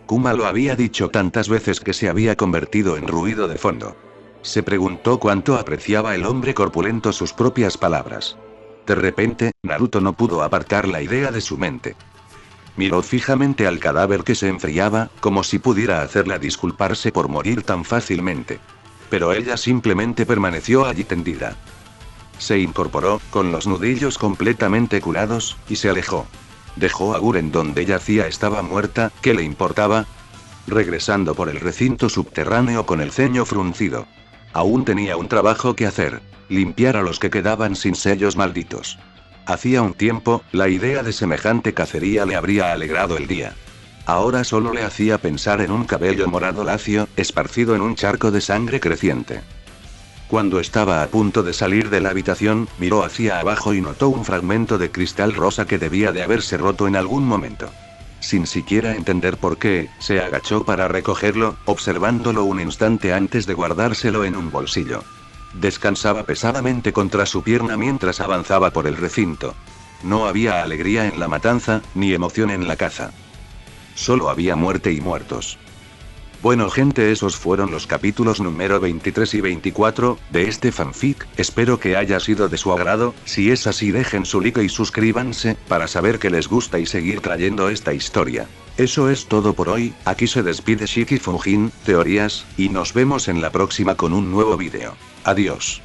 [SPEAKER 1] Kuma lo había dicho tantas veces que se había convertido en ruido de fondo. Se preguntó cuánto apreciaba el hombre corpulento sus propias palabras. De repente, Naruto no pudo apartar la idea de su mente. Miró fijamente al cadáver que se enfriaba, como si pudiera hacerla disculparse por morir tan fácilmente. Pero ella simplemente permaneció allí tendida. Se incorporó, con los nudillos completamente curados, y se alejó. Dejó a Guren donde yacía estaba muerta, ¿qué le importaba? Regresando por el recinto subterráneo con el ceño fruncido. Aún tenía un trabajo que hacer: limpiar a los que quedaban sin sellos malditos. Hacía un tiempo, la idea de semejante cacería le habría alegrado el día. Ahora solo le hacía pensar en un cabello morado lacio, esparcido en un charco de sangre creciente. Cuando estaba a punto de salir de la habitación, miró hacia abajo y notó un fragmento de cristal rosa que debía de haberse roto en algún momento. Sin siquiera entender por qué, se agachó para recogerlo, observándolo un instante antes de guardárselo en un bolsillo. Descansaba pesadamente contra su pierna mientras avanzaba por el recinto. No había alegría en la matanza, ni emoción en la caza. Solo había muerte y muertos. Bueno gente, esos fueron los capítulos número 23 y 24, de este fanfic, espero que haya sido de su agrado. Si es así dejen su like y suscríbanse, para saber que les gusta y seguir trayendo esta historia. Eso es todo por hoy, aquí se despide Shiki Fujin, Teorías, y nos vemos en la próxima con un nuevo vídeo. Adiós.